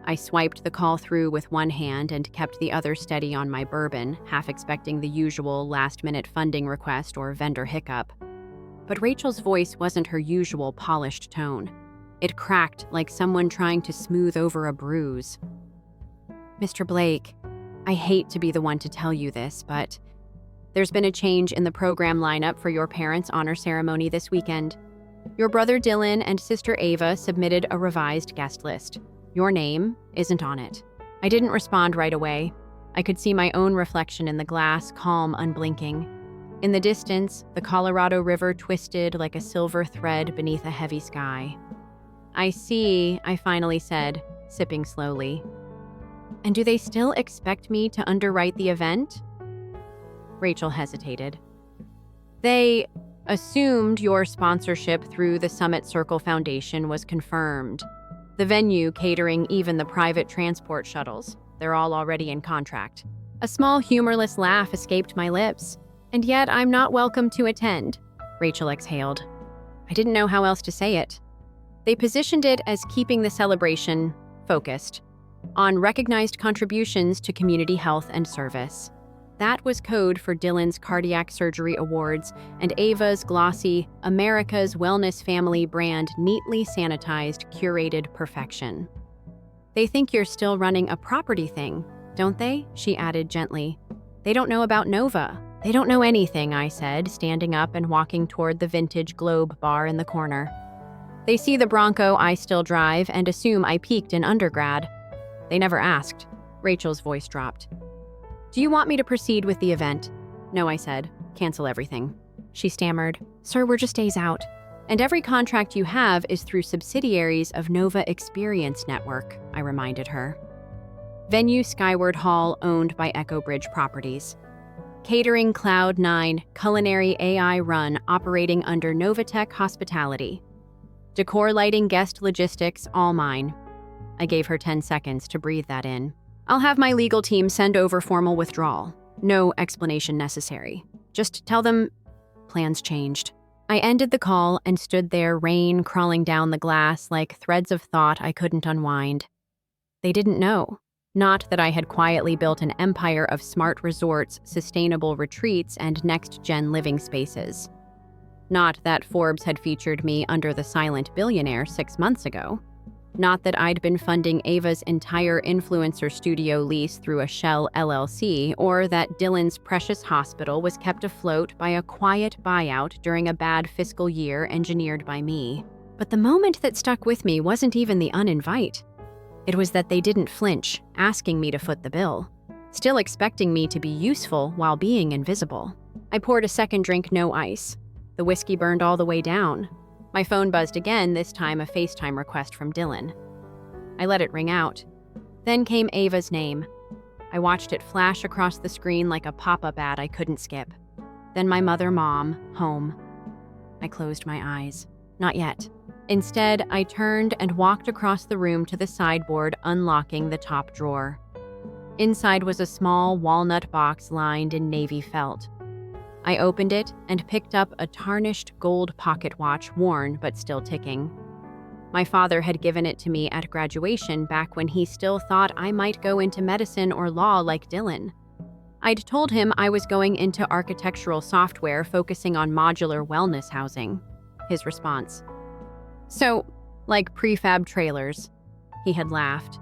I swiped the call through with one hand and kept the other steady on my bourbon, half expecting the usual last-minute funding request or vendor hiccup. But Rachel's voice wasn't her usual polished tone. It cracked like someone trying to smooth over a bruise. Mr. Blake, I hate to be the one to tell you this, but there's been a change in the program lineup for your parents' honor ceremony this weekend. Your brother Dylan and sister Ava submitted a revised guest list. Your name isn't on it. I didn't respond right away. I could see my own reflection in the glass, calm, unblinking. In the distance, the Colorado River twisted like a silver thread beneath a heavy sky. "I see," I finally said, sipping slowly. "And do they still expect me to underwrite the event?" Rachel hesitated. "They assumed your sponsorship through the Summit Circle Foundation was confirmed. The venue catering, even the private transport shuttles. They're all already in contract." A small humorless laugh escaped my lips. "And yet I'm not welcome to attend," Rachel exhaled. I didn't know how else to say it. They positioned it as keeping the celebration focused on recognized contributions to community health and service. That was code for Dylan's Cardiac Surgery Awards and Ava's glossy America's Wellness Family brand neatly sanitized, curated perfection. "They think you're still running a property thing, don't they?" she added gently. "They don't know about Nova." "They don't know anything," I said, standing up and walking toward the vintage Globe bar in the corner. "They see the Bronco I still drive and assume I peaked in undergrad. They never asked." Rachel's voice dropped. "Do you want me to proceed with the event?" "No," I said. "Cancel everything." She stammered. "Sir, we're just days out. And every contract you have is through subsidiaries of Nova Experience Network," I reminded her. Venue Skyward Hall, owned by Echo Bridge Properties. Catering Cloud9, culinary AI run operating under Novatech Hospitality. Decor lighting guest logistics, all mine. I gave her 10 seconds to breathe that in. "I'll have my legal team send over formal withdrawal. No explanation necessary. Just tell them plans changed." I ended the call and stood there, rain crawling down the glass like threads of thought I couldn't unwind. They didn't know. Not that I had quietly built an empire of smart resorts, sustainable retreats, and next-gen living spaces. Not that Forbes had featured me under the silent billionaire 6 months ago. Not that I'd been funding Ava's entire influencer studio lease through a shell LLC, or that Dylan's precious hospital was kept afloat by a quiet buyout during a bad fiscal year engineered by me. But the moment that stuck with me wasn't even the uninvite. It was that they didn't flinch, asking me to foot the bill, still expecting me to be useful while being invisible. I poured a second drink, no ice. The whiskey burned all the way down. My phone buzzed again, this time a FaceTime request from Dylan. I let it ring out. Then came Ava's name. I watched it flash across the screen like a pop-up ad I couldn't skip. Then my mother, Mom, home. I closed my eyes. Not yet. Instead, I turned and walked across the room to the sideboard, unlocking the top drawer. Inside was a small walnut box lined in navy felt. I opened it and picked up a tarnished gold pocket watch, worn but still ticking. My father had given it to me at graduation back when he still thought I might go into medicine or law like Dylan. I'd told him I was going into architectural software focusing on modular wellness housing. His response: "So, like prefab trailers." He had laughed.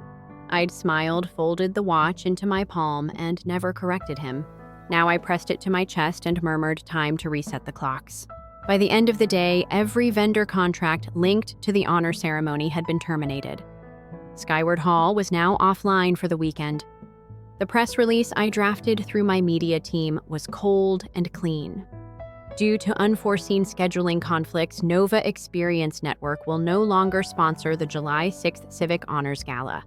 I'd smiled, folded the watch into my palm, and never corrected him. Now I pressed it to my chest and murmured time to reset the clocks. By the end of the day, every vendor contract linked to the honor ceremony had been terminated. Skyward Hall was now offline for the weekend. The press release I drafted through my media team was cold and clean. Due to unforeseen scheduling conflicts, Nova Experience Network will no longer sponsor the July 6th Civic Honors Gala.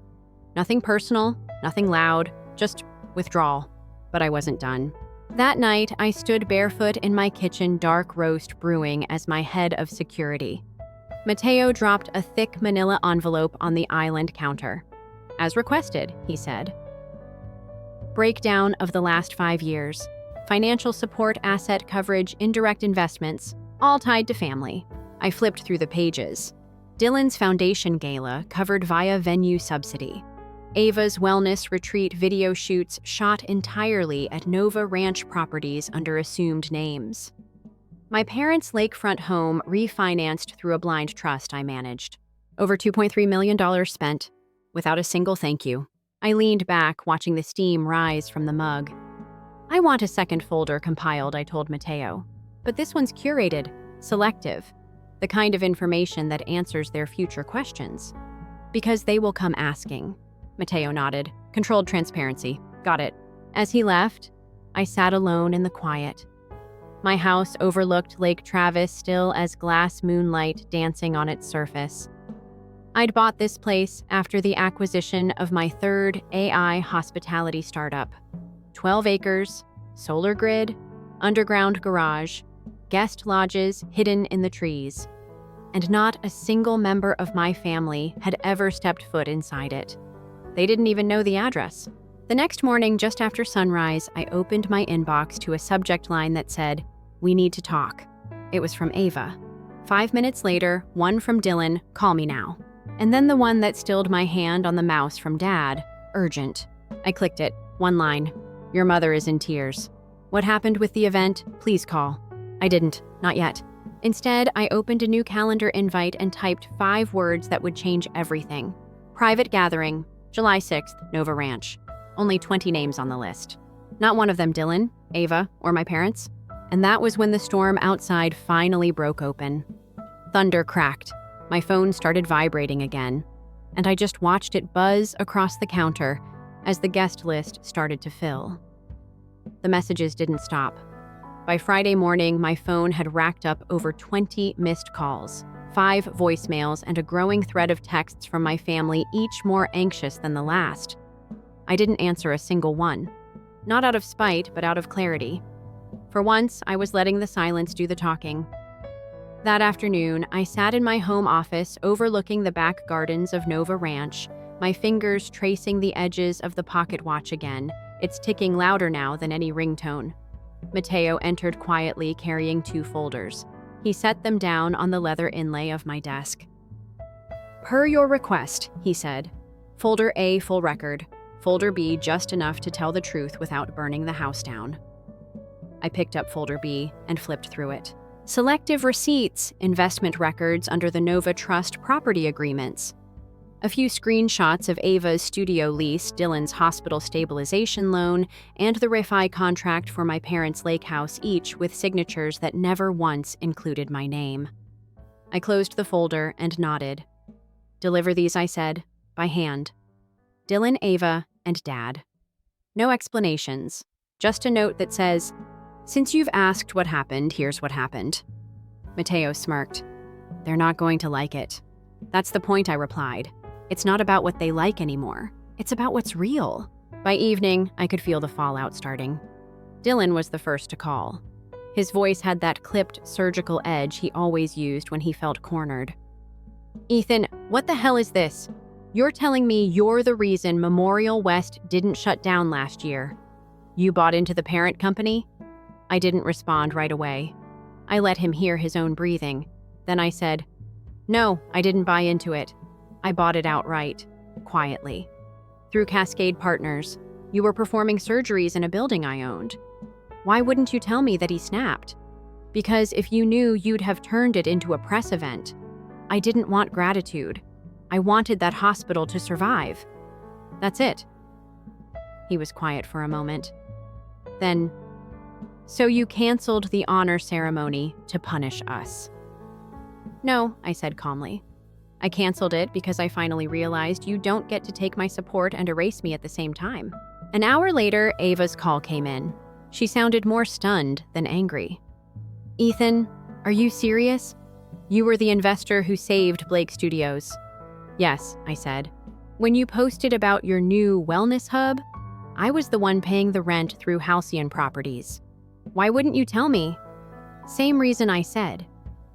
Nothing personal, nothing loud, just withdrawal. But I wasn't done. That night, I stood barefoot in my kitchen, dark roast brewing as my head of security. Mateo dropped a thick manila envelope on the island counter. "As requested," he said. Breakdown of the last 5 years. Financial support, asset coverage, indirect investments, all tied to family. I flipped through the pages. Dylan's Foundation Gala covered via venue subsidy. Ava's wellness retreat video shoots shot entirely at Nova Ranch properties under assumed names. My parents' lakefront home refinanced through a blind trust I managed. Over $2.3 million spent, without a single thank you. I leaned back, watching the steam rise from the mug. "I want a second folder compiled," I told Mateo. "But this one's curated, selective, the kind of information that answers their future questions. Because they will come asking." Mateo nodded. "Controlled transparency. Got it." As he left, I sat alone in the quiet. My house overlooked Lake Travis, still as glass moonlight dancing on its surface. I'd bought this place after the acquisition of my third AI hospitality startup. 12 acres, solar grid, underground garage, guest lodges hidden in the trees. And not a single member of my family had ever stepped foot inside it. They didn't even know the address. The next morning, just after sunrise, I opened my inbox to a subject line that said, "We need to talk." It was from Ava. 5 minutes later, one from Dylan, "Call me now." And then the one that stilled my hand on the mouse from Dad, "Urgent." I clicked it. One line. "Your mother is in tears. What happened with the event? Please call." I didn't. Not yet. Instead, I opened a new calendar invite and typed 5 words that would change everything. Private gathering, July 6th, Nova Ranch. Only 20 names on the list. Not one of them Dylan, Ava, or my parents. And that was when the storm outside finally broke open. Thunder cracked. My phone started vibrating again. And I just watched it buzz across the counter as the guest list started to fill. The messages didn't stop. By Friday morning, my phone had racked up over 20 missed calls, 5 voicemails, and a growing thread of texts from my family, each more anxious than the last. I didn't answer a single one. Not out of spite, but out of clarity. For once, I was letting the silence do the talking. That afternoon, I sat in my home office overlooking the back gardens of Nova Ranch, my fingers tracing the edges of the pocket watch again, its ticking louder now than any ringtone. Mateo entered quietly, carrying 2 folders. He set them down on the leather inlay of my desk. "Per your request," he said. "Folder A, full record. Folder B, just enough to tell the truth without burning the house down." I picked up Folder B and flipped through it. Selective receipts, investment records under the Nova Trust property agreements. A few screenshots of Ava's studio lease, Dylan's hospital stabilization loan, and the refi contract for my parents' lake house, each with signatures that never once included my name. I closed the folder and nodded. "Deliver these," I said, "by hand. Dylan, Ava, and Dad. No explanations, just a note that says, 'Since you've asked what happened, here's what happened.'" Mateo smirked. "They're not going to like it." "That's the point," I replied. "It's not about what they like anymore. It's about what's real." By evening, I could feel the fallout starting. Dylan was the first to call. His voice had that clipped, surgical edge he always used when he felt cornered. "Ethan, what the hell is this? You're telling me you're the reason Memorial West didn't shut down last year? You bought into the parent company?" I didn't respond right away. I let him hear his own breathing. Then I said, "No, I didn't buy into it. I bought it outright, quietly. Through Cascade Partners. You were performing surgeries in a building I owned. Why wouldn't you tell me that he snapped? Because if you knew, you'd have turned it into a press event. I didn't want gratitude. I wanted that hospital to survive. That's it." He was quiet for a moment. Then, "So you canceled the honor ceremony to punish us?" "No," I said calmly. "I canceled it because I finally realized you don't get to take my support and erase me at the same time." An hour later, Ava's call came in. She sounded more stunned than angry. "Ethan, are you serious? You were the investor who saved Blake Studios." "Yes," I said. "When you posted about your new wellness hub, I was the one paying the rent through Halcyon Properties. Why wouldn't you tell me?" "Same reason I said.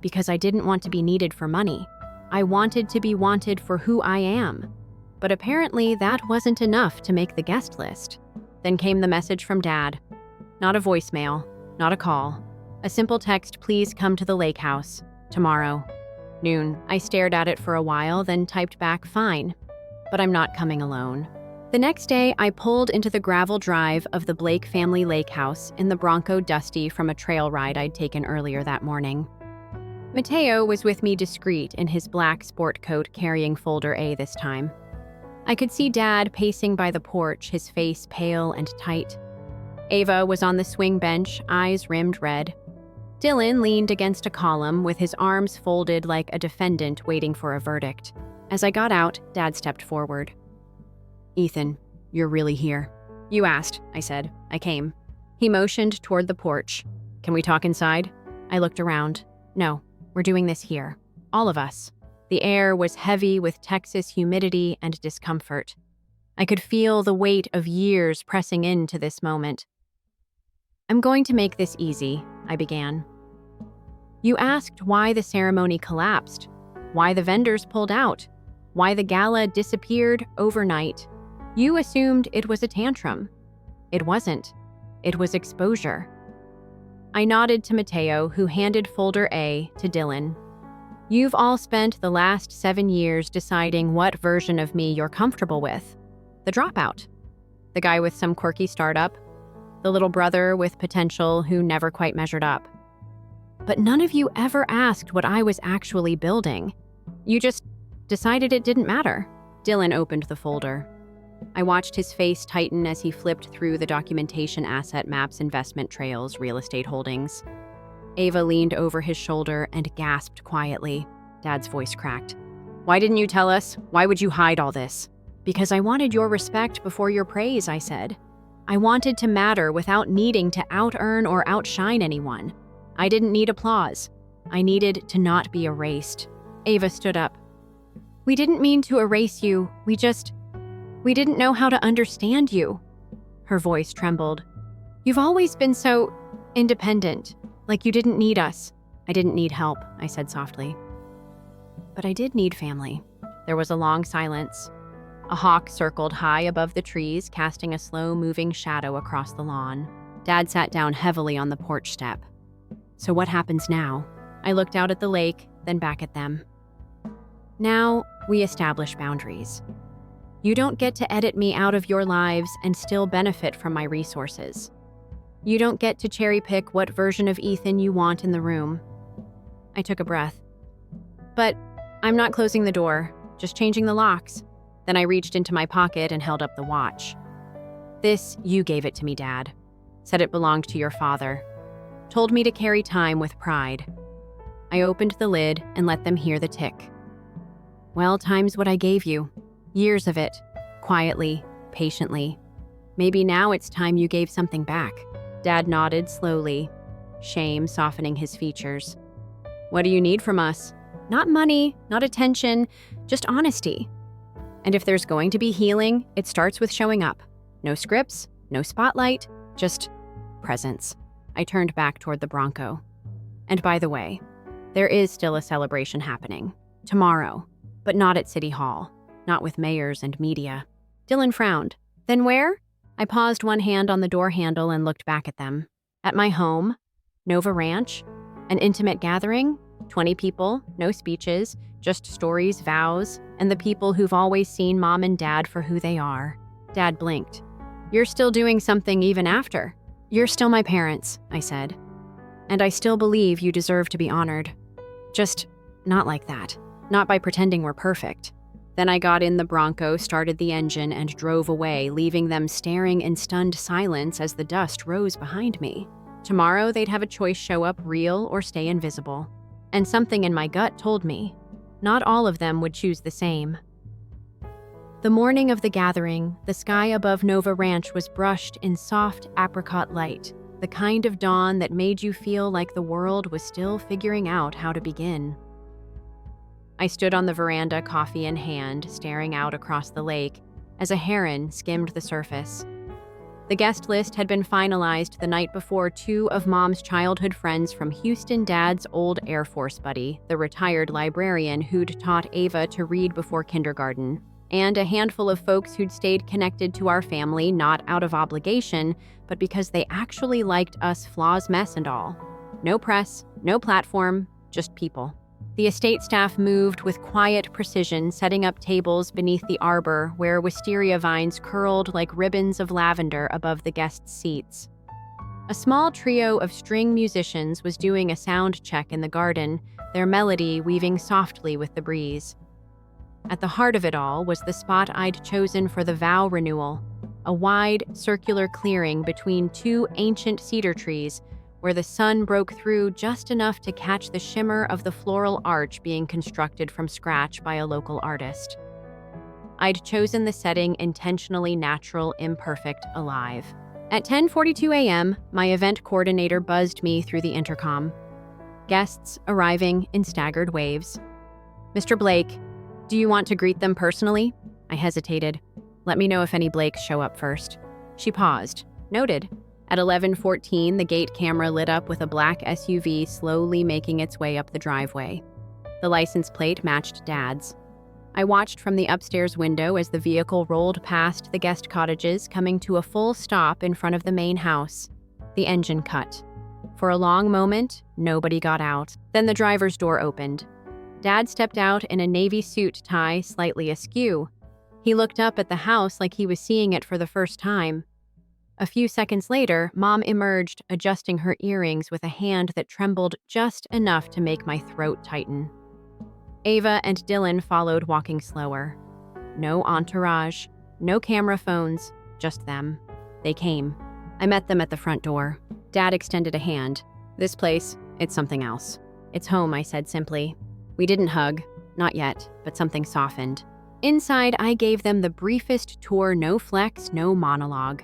Because I didn't want to be needed for money. I wanted to be wanted for who I am. But apparently that wasn't enough to make the guest list." Then came the message from Dad. Not a voicemail, not a call. A simple text, "Please come to the lake house. Tomorrow. Noon." I stared at it for a while, then typed back, "Fine. But I'm not coming alone." The next day, I pulled into the gravel drive of the Blake family lake house in the Bronco Dusty from a trail ride I'd taken earlier that morning. Mateo was with me, discreet in his black sport coat, carrying folder A this time. I could see Dad pacing by the porch, his face pale and tight. Ava was on the swing bench, eyes rimmed red. Dylan leaned against a column with his arms folded like a defendant waiting for a verdict. As I got out, Dad stepped forward. "Ethan, you're really here." You asked, I said. I came. He motioned toward the porch. Can we talk inside? I looked around. No, we're doing this here. All of us. The air was heavy with Texas humidity and discomfort. I could feel the weight of years pressing into this moment. I'm going to make this easy, I began. You asked why the ceremony collapsed, why the vendors pulled out, why the gala disappeared overnight. You assumed it was a tantrum. It wasn't. It was exposure. I nodded to Mateo, who handed folder A to Dylan. You've all spent the last 7 years deciding what version of me you're comfortable with. The dropout. The guy with some quirky startup. The little brother with potential who never quite measured up. But none of you ever asked what I was actually building. You just decided it didn't matter. Dylan opened the folder. I watched his face tighten as he flipped through the documentation, asset maps, investment trails, real estate holdings. Ava leaned over his shoulder and gasped quietly. Dad's voice cracked. Why didn't you tell us? Why would you hide all this? Because I wanted your respect before your praise, I said. I wanted to matter without needing to out-earn or outshine anyone. I didn't need applause. I needed to not be erased. Ava stood up. We didn't mean to erase you. We didn't know how to understand you. Her voice trembled. You've always been so independent, like you didn't need us. I didn't need help, I said softly. But I did need family. There was a long silence. A hawk circled high above the trees, casting a slow-moving shadow across the lawn. Dad sat down heavily on the porch step. So what happens now? I looked out at the lake, then back at them. Now, we establish boundaries. You don't get to edit me out of your lives and still benefit from my resources. You don't get to cherry-pick what version of Ethan you want in the room. I took a breath. But I'm not closing the door, just changing the locks. Then I reached into my pocket and held up the watch. This, you gave it to me, Dad. Said it belonged to your father. Told me to carry time with pride. I opened the lid and let them hear the tick. Well, time's what I gave you. Years of it. Quietly, patiently. Maybe now it's time you gave something back. Dad nodded slowly, shame softening his features. What do you need from us? Not money, not attention, just honesty. And if there's going to be healing, it starts with showing up. No scripts, no spotlight, just presence. I turned back toward the Bronco. And by the way, there is still a celebration happening. Tomorrow, but not at City Hall. Not with mayors and media. Dylan frowned. Then where? I paused one hand on the door handle and looked back at them. At my home, Nova Ranch, an intimate gathering, 20 people, no speeches, just stories, vows, and the people who've always seen Mom and Dad for who they are. Dad blinked. You're still doing something even after. You're still my parents, I said. And I still believe you deserve to be honored. Just not like that. Not by pretending we're perfect. Then I got in the Bronco, started the engine, and drove away, leaving them staring in stunned silence as the dust rose behind me. Tomorrow they'd have a choice: show up real or stay invisible. And something in my gut told me, not all of them would choose the same. The morning of the gathering, the sky above Nova Ranch was brushed in soft apricot light, the kind of dawn that made you feel like the world was still figuring out how to begin. I stood on the veranda, coffee in hand, staring out across the lake as a heron skimmed the surface. The guest list had been finalized the night before. 2 of Mom's childhood friends from Houston, Dad's old Air Force buddy, the retired librarian who'd taught Ava to read before kindergarten, and a handful of folks who'd stayed connected to our family not out of obligation, but because they actually liked us, flaws, mess, and all. No press, no platform, just people. The estate staff moved with quiet precision, setting up tables beneath the arbor where wisteria vines curled like ribbons of lavender above the guests' seats. A small trio of string musicians was doing a sound check in the garden, their melody weaving softly with the breeze. At the heart of it all was the spot I'd chosen for the vow renewal, a wide, circular clearing between 2 ancient cedar trees where the sun broke through just enough to catch the shimmer of the floral arch being constructed from scratch by a local artist. I'd chosen the setting intentionally natural, imperfect, alive. At 10:42 a.m., my event coordinator buzzed me through the intercom. Guests arriving in staggered waves. "Mr. Blake, do you want to greet them personally?" I hesitated. "Let me know if any Blakes show up first." She paused. Noted. At 11:14, the gate camera lit up with a black SUV slowly making its way up the driveway. The license plate matched Dad's. I watched from the upstairs window as the vehicle rolled past the guest cottages, coming to a full stop in front of the main house. The engine cut. For a long moment, nobody got out. Then the driver's door opened. Dad stepped out in a navy suit tie slightly askew. He looked up at the house like he was seeing it for the first time. A few seconds later, Mom emerged, adjusting her earrings with a hand that trembled just enough to make my throat tighten. Ava and Dylan followed, walking slower. No entourage, no camera phones, just them. They came. I met them at the front door. Dad extended a hand. "This place, it's something else." "It's home," I said simply. We didn't hug. Not yet, but something softened. Inside, I gave them the briefest tour, no flex, no monologue.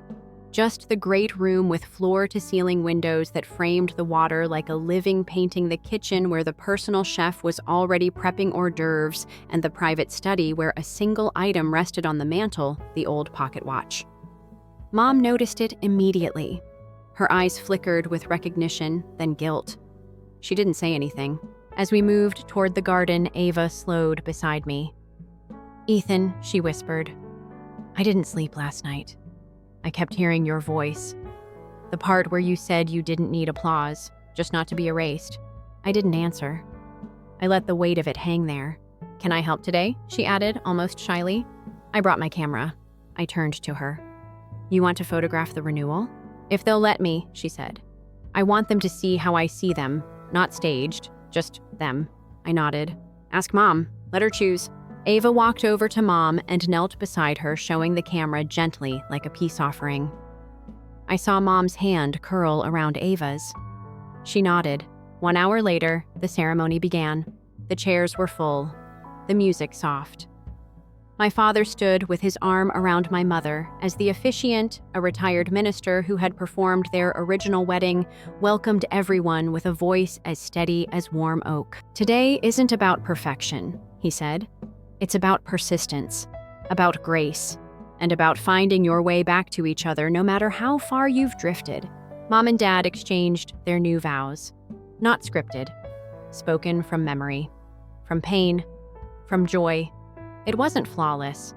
Just the great room with floor-to-ceiling windows that framed the water like a living painting, the kitchen where the personal chef was already prepping hors d'oeuvres, and the private study where a single item rested on the mantel, the old pocket watch. Mom noticed it immediately. Her eyes flickered with recognition, then guilt. She didn't say anything. As we moved toward the garden, Ava slowed beside me. "Ethan," she whispered, "I didn't sleep last night. I kept hearing your voice. The part where you said you didn't need applause, just not to be erased. I didn't answer. I let the weight of it hang there. Can I help today?" she added, almost shyly. I brought my camera. I turned to her. "You want to photograph the renewal?" "If they'll let me," she said. "I want them to see how I see them, not staged, just them." I nodded. "Ask Mom. Let her choose." Ava walked over to Mom and knelt beside her, showing the camera gently like a peace offering. I saw Mom's hand curl around Ava's. She nodded. 1 hour later, the ceremony began. The chairs were full. The music soft. My father stood with his arm around my mother as the officiant, a retired minister who had performed their original wedding, welcomed everyone with a voice as steady as warm oak. "Today isn't about perfection," he said. "It's about persistence, about grace, and about finding your way back to each other no matter how far you've drifted." Mom and Dad exchanged their new vows. Not scripted. Spoken from memory. From pain. From joy. It wasn't flawless.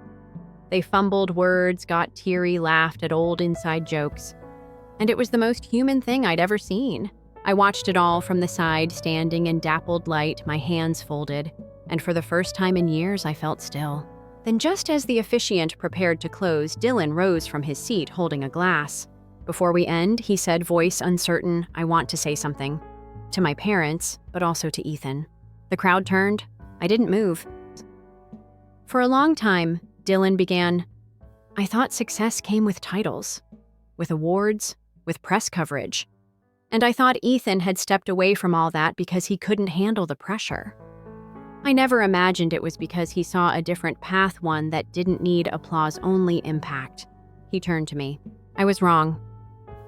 They fumbled words, got teary, laughed at old inside jokes. And it was the most human thing I'd ever seen. I watched it all from the side, standing in dappled light, my hands folded. And for the first time in years, I felt still. Then just as the officiant prepared to close, Dylan rose from his seat holding a glass. "Before we end," he said, voice uncertain, "I want to say something. To my parents, but also to Ethan." The crowd turned. I didn't move. For a long time, Dylan began, "I thought success came with titles, with awards, with press coverage. And I thought Ethan had stepped away from all that because he couldn't handle the pressure. I never imagined it was because he saw a different path, one that didn't need applause-only impact." He turned to me. "I was wrong.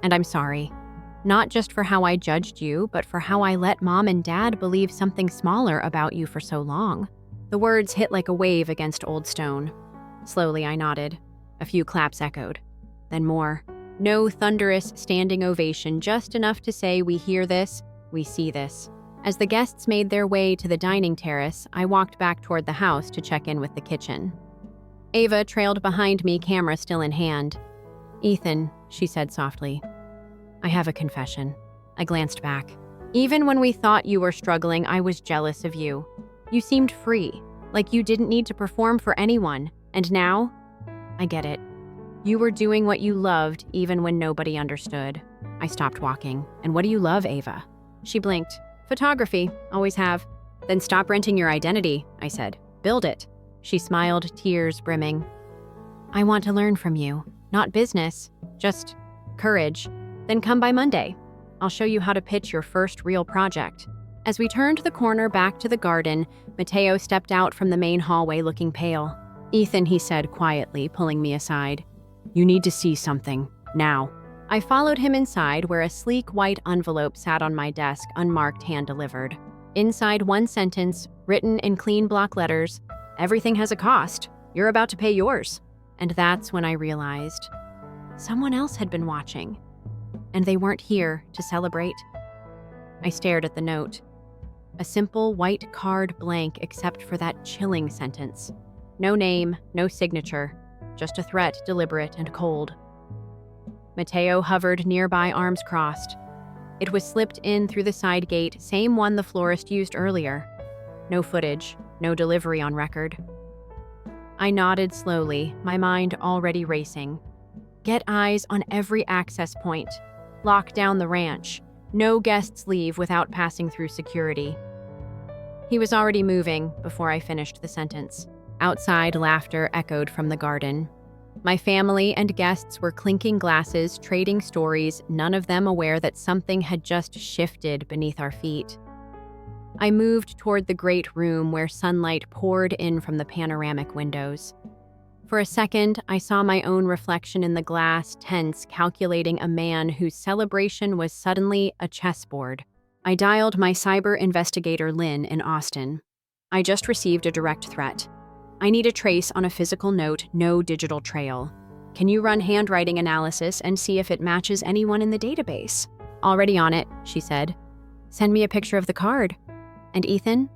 And I'm sorry. Not just for how I judged you, but for how I let Mom and Dad believe something smaller about you for so long." The words hit like a wave against old stone. Slowly, I nodded. A few claps echoed. Then more. No thunderous standing ovation, just enough to say, "We hear this, we see this." As the guests made their way to the dining terrace, I walked back toward the house to check in with the kitchen. Ava trailed behind me, camera still in hand. "Ethan," she said softly, "I have a confession." I glanced back. "Even when we thought you were struggling, I was jealous of you. You seemed free, like you didn't need to perform for anyone. And now, I get it. You were doing what you loved even when nobody understood." I stopped walking. "And what do you love, Ava?" She blinked. "Photography, always have." "Then stop renting your identity," I said. "Build it." She smiled, tears brimming. "I want to learn from you. Not business, just courage. Then come by Monday. I'll show you how to pitch your first real project." As we turned the corner back to the garden, Mateo stepped out from the main hallway looking pale. "Ethan," he said quietly, pulling me aside. "You need to see something, now." I followed him inside where a sleek white envelope sat on my desk, unmarked, hand-delivered. Inside, one sentence, written in clean block letters, "Everything has a cost. You're about to pay yours." And that's when I realized someone else had been watching, and they weren't here to celebrate. I stared at the note. A simple white card, blank except for that chilling sentence. No name, no signature, just a threat, deliberate and cold. Mateo hovered nearby, arms crossed. It was slipped in through the side gate, same one the florist used earlier. No footage, no delivery on record. I nodded slowly, my mind already racing. Get eyes on every access point. Lock down the ranch. No guests leave without passing through security. He was already moving before I finished the sentence. Outside, laughter echoed from the garden. My family and guests were clinking glasses, trading stories, none of them aware that something had just shifted beneath our feet. I moved toward the great room where sunlight poured in from the panoramic windows. For a second, I saw my own reflection in the glass, tense, calculating a man whose celebration was suddenly a chessboard. I dialed my cyber investigator Lynn in Austin. I just received a direct threat. I need a trace on a physical note, no digital trail. Can you run handwriting analysis and see if it matches anyone in the database? Already on it, she said. Send me a picture of the card. And Ethan?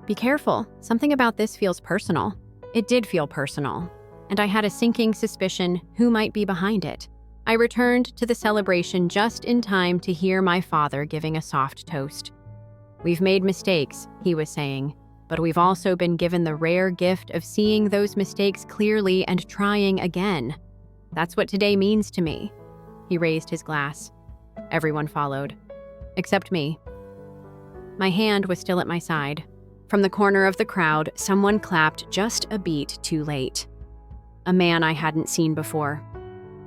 Be careful. Something about this feels personal. It did feel personal, and I had a sinking suspicion who might be behind it. I returned to the celebration just in time to hear my father giving a soft toast. We've made mistakes, he was saying, but we've also been given the rare gift of seeing those mistakes clearly and trying again. That's what today means to me. He raised his glass. Everyone followed, except me. My hand was still at my side. From the corner of the crowd, someone clapped just a beat too late. A man I hadn't seen before.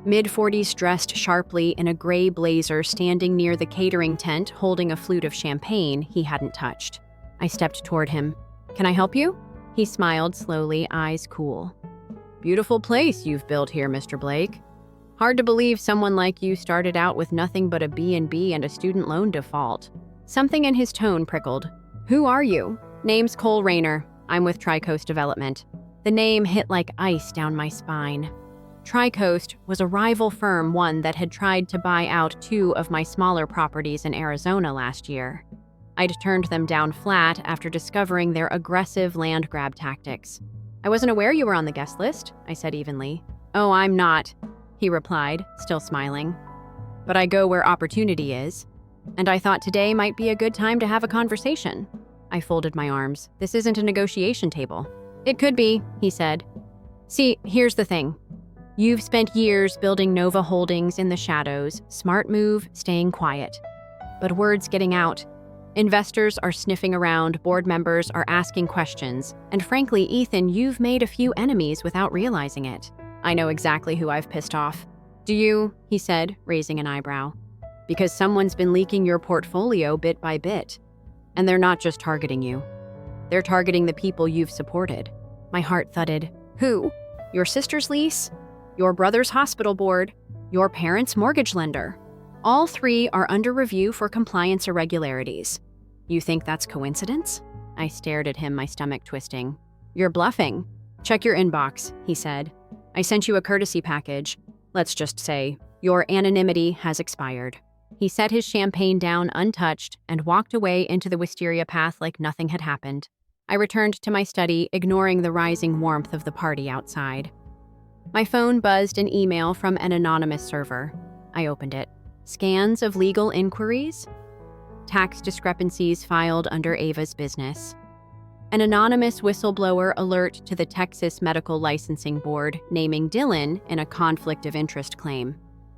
Mid-40s, dressed sharply in a gray blazer, standing near the catering tent, holding a flute of champagne he hadn't touched. I stepped toward him. Can I help you? He smiled slowly, eyes cool. Beautiful place you've built here, Mr. Blake. Hard to believe someone like you started out with nothing but a B&B and a student loan default. Something in his tone prickled. Who are you? Name's Cole Rayner. I'm with Tri-Coast Development. The name hit like ice down my spine. Tri-Coast was a rival firm, one that had tried to buy out 2 of my smaller properties in Arizona last year. I'd turned them down flat after discovering their aggressive land grab tactics. I wasn't aware you were on the guest list, I said evenly. Oh, I'm not, he replied, still smiling. But I go where opportunity is, and I thought today might be a good time to have a conversation. I folded my arms. This isn't a negotiation table. It could be, he said. See, here's the thing. You've spent years building Nova Holdings in the shadows. Smart move, staying quiet. But word's getting out. Investors are sniffing around, board members are asking questions, and frankly, Ethan, you've made a few enemies without realizing it. I know exactly who I've pissed off. Do you? He said, raising an eyebrow. Because someone's been leaking your portfolio bit by bit. And they're not just targeting you. They're targeting the people you've supported. My heart thudded. Who? Your sister's lease? Your brother's hospital board? Your parents' mortgage lender? All 3 are under review for compliance irregularities. You think that's coincidence? I stared at him, my stomach twisting. You're bluffing. Check your inbox, he said. I sent you a courtesy package. Let's just say, your anonymity has expired. He set his champagne down untouched and walked away into the wisteria path like nothing had happened. I returned to my study, ignoring the rising warmth of the party outside. My phone buzzed an email from an anonymous server. I opened it. Scans of legal inquiries? Tax discrepancies filed under Ava's business. An anonymous whistleblower alert to the Texas Medical Licensing Board naming Dylan in a conflict of interest claim.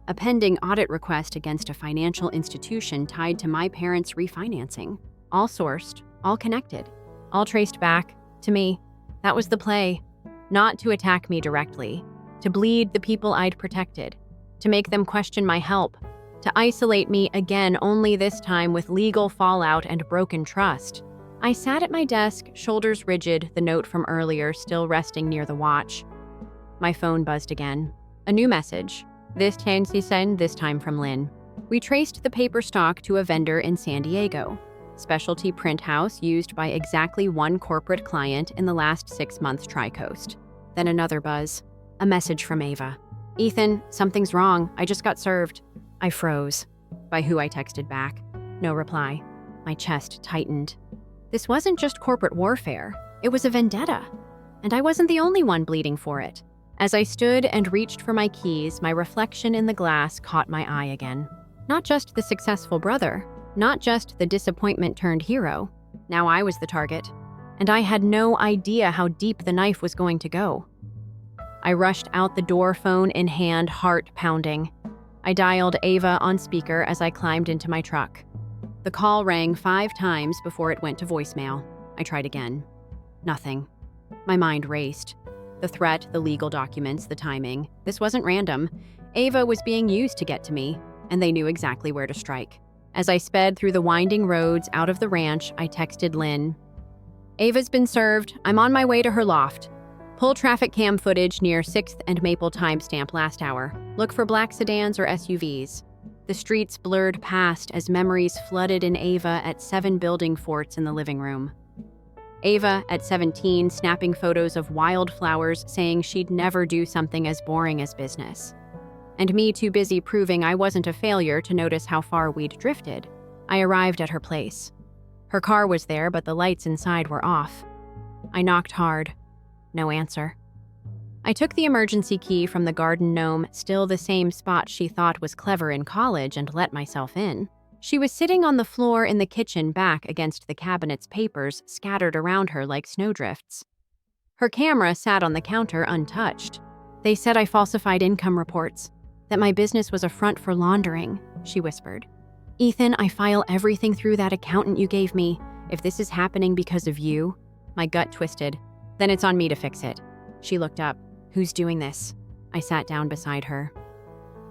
A pending audit request against a financial institution tied to my parents' refinancing. All sourced, all connected, all traced back to me. That was the play. Not to attack me directly, to bleed the people I'd protected, to make them question my help, to isolate me again, only this time with legal fallout and broken trust. I sat at my desk, shoulders rigid, the note from earlier still resting near the watch. My phone buzzed again. A new message. This time from Lynn. We traced the paper stock to a vendor in San Diego. Specialty print house used by exactly one corporate client in the last 6 months Tri-Coast. Then another buzz. A message from Ava. Ethan, something's wrong. I just got served. I froze. By who? I texted back. No reply. My chest tightened. This wasn't just corporate warfare. It was a vendetta. And I wasn't the only one bleeding for it. As I stood and reached for my keys, my reflection in the glass caught my eye again. Not just the successful brother, not just the disappointment-turned hero. Now I was the target. And I had no idea how deep the knife was going to go. I rushed out the door, phone in hand, heart pounding. I dialed Ava on speaker as I climbed into my truck. The call rang 5 times before it went to voicemail. I tried again. Nothing. My mind raced. The threat, the legal documents, the timing. This wasn't random. Ava was being used to get to me, and they knew exactly where to strike. As I sped through the winding roads out of the ranch, I texted Lynn. Ava's been served. I'm on my way to her loft. Pull traffic cam footage near 6th and Maple timestamp last hour. Look for black sedans or SUVs. The streets blurred past as memories flooded in Ava at 7 building forts in the living room. Ava, at 17, snapping photos of wildflowers, saying she'd never do something as boring as business. And me too busy proving I wasn't a failure to notice how far we'd drifted. I arrived at her place. Her car was there, but the lights inside were off. I knocked hard. No answer. I took the emergency key from the garden gnome, still the same spot she thought was clever in college, and let myself in. She was sitting on the floor in the kitchen, back against the cabinet's papers scattered around her like snowdrifts. Her camera sat on the counter untouched. They said I falsified income reports, that my business was a front for laundering, she whispered. Ethan, I file everything through that accountant you gave me. If this is happening because of you, my gut twisted. Then it's on me to fix it. She looked up. Who's doing this? I sat down beside her.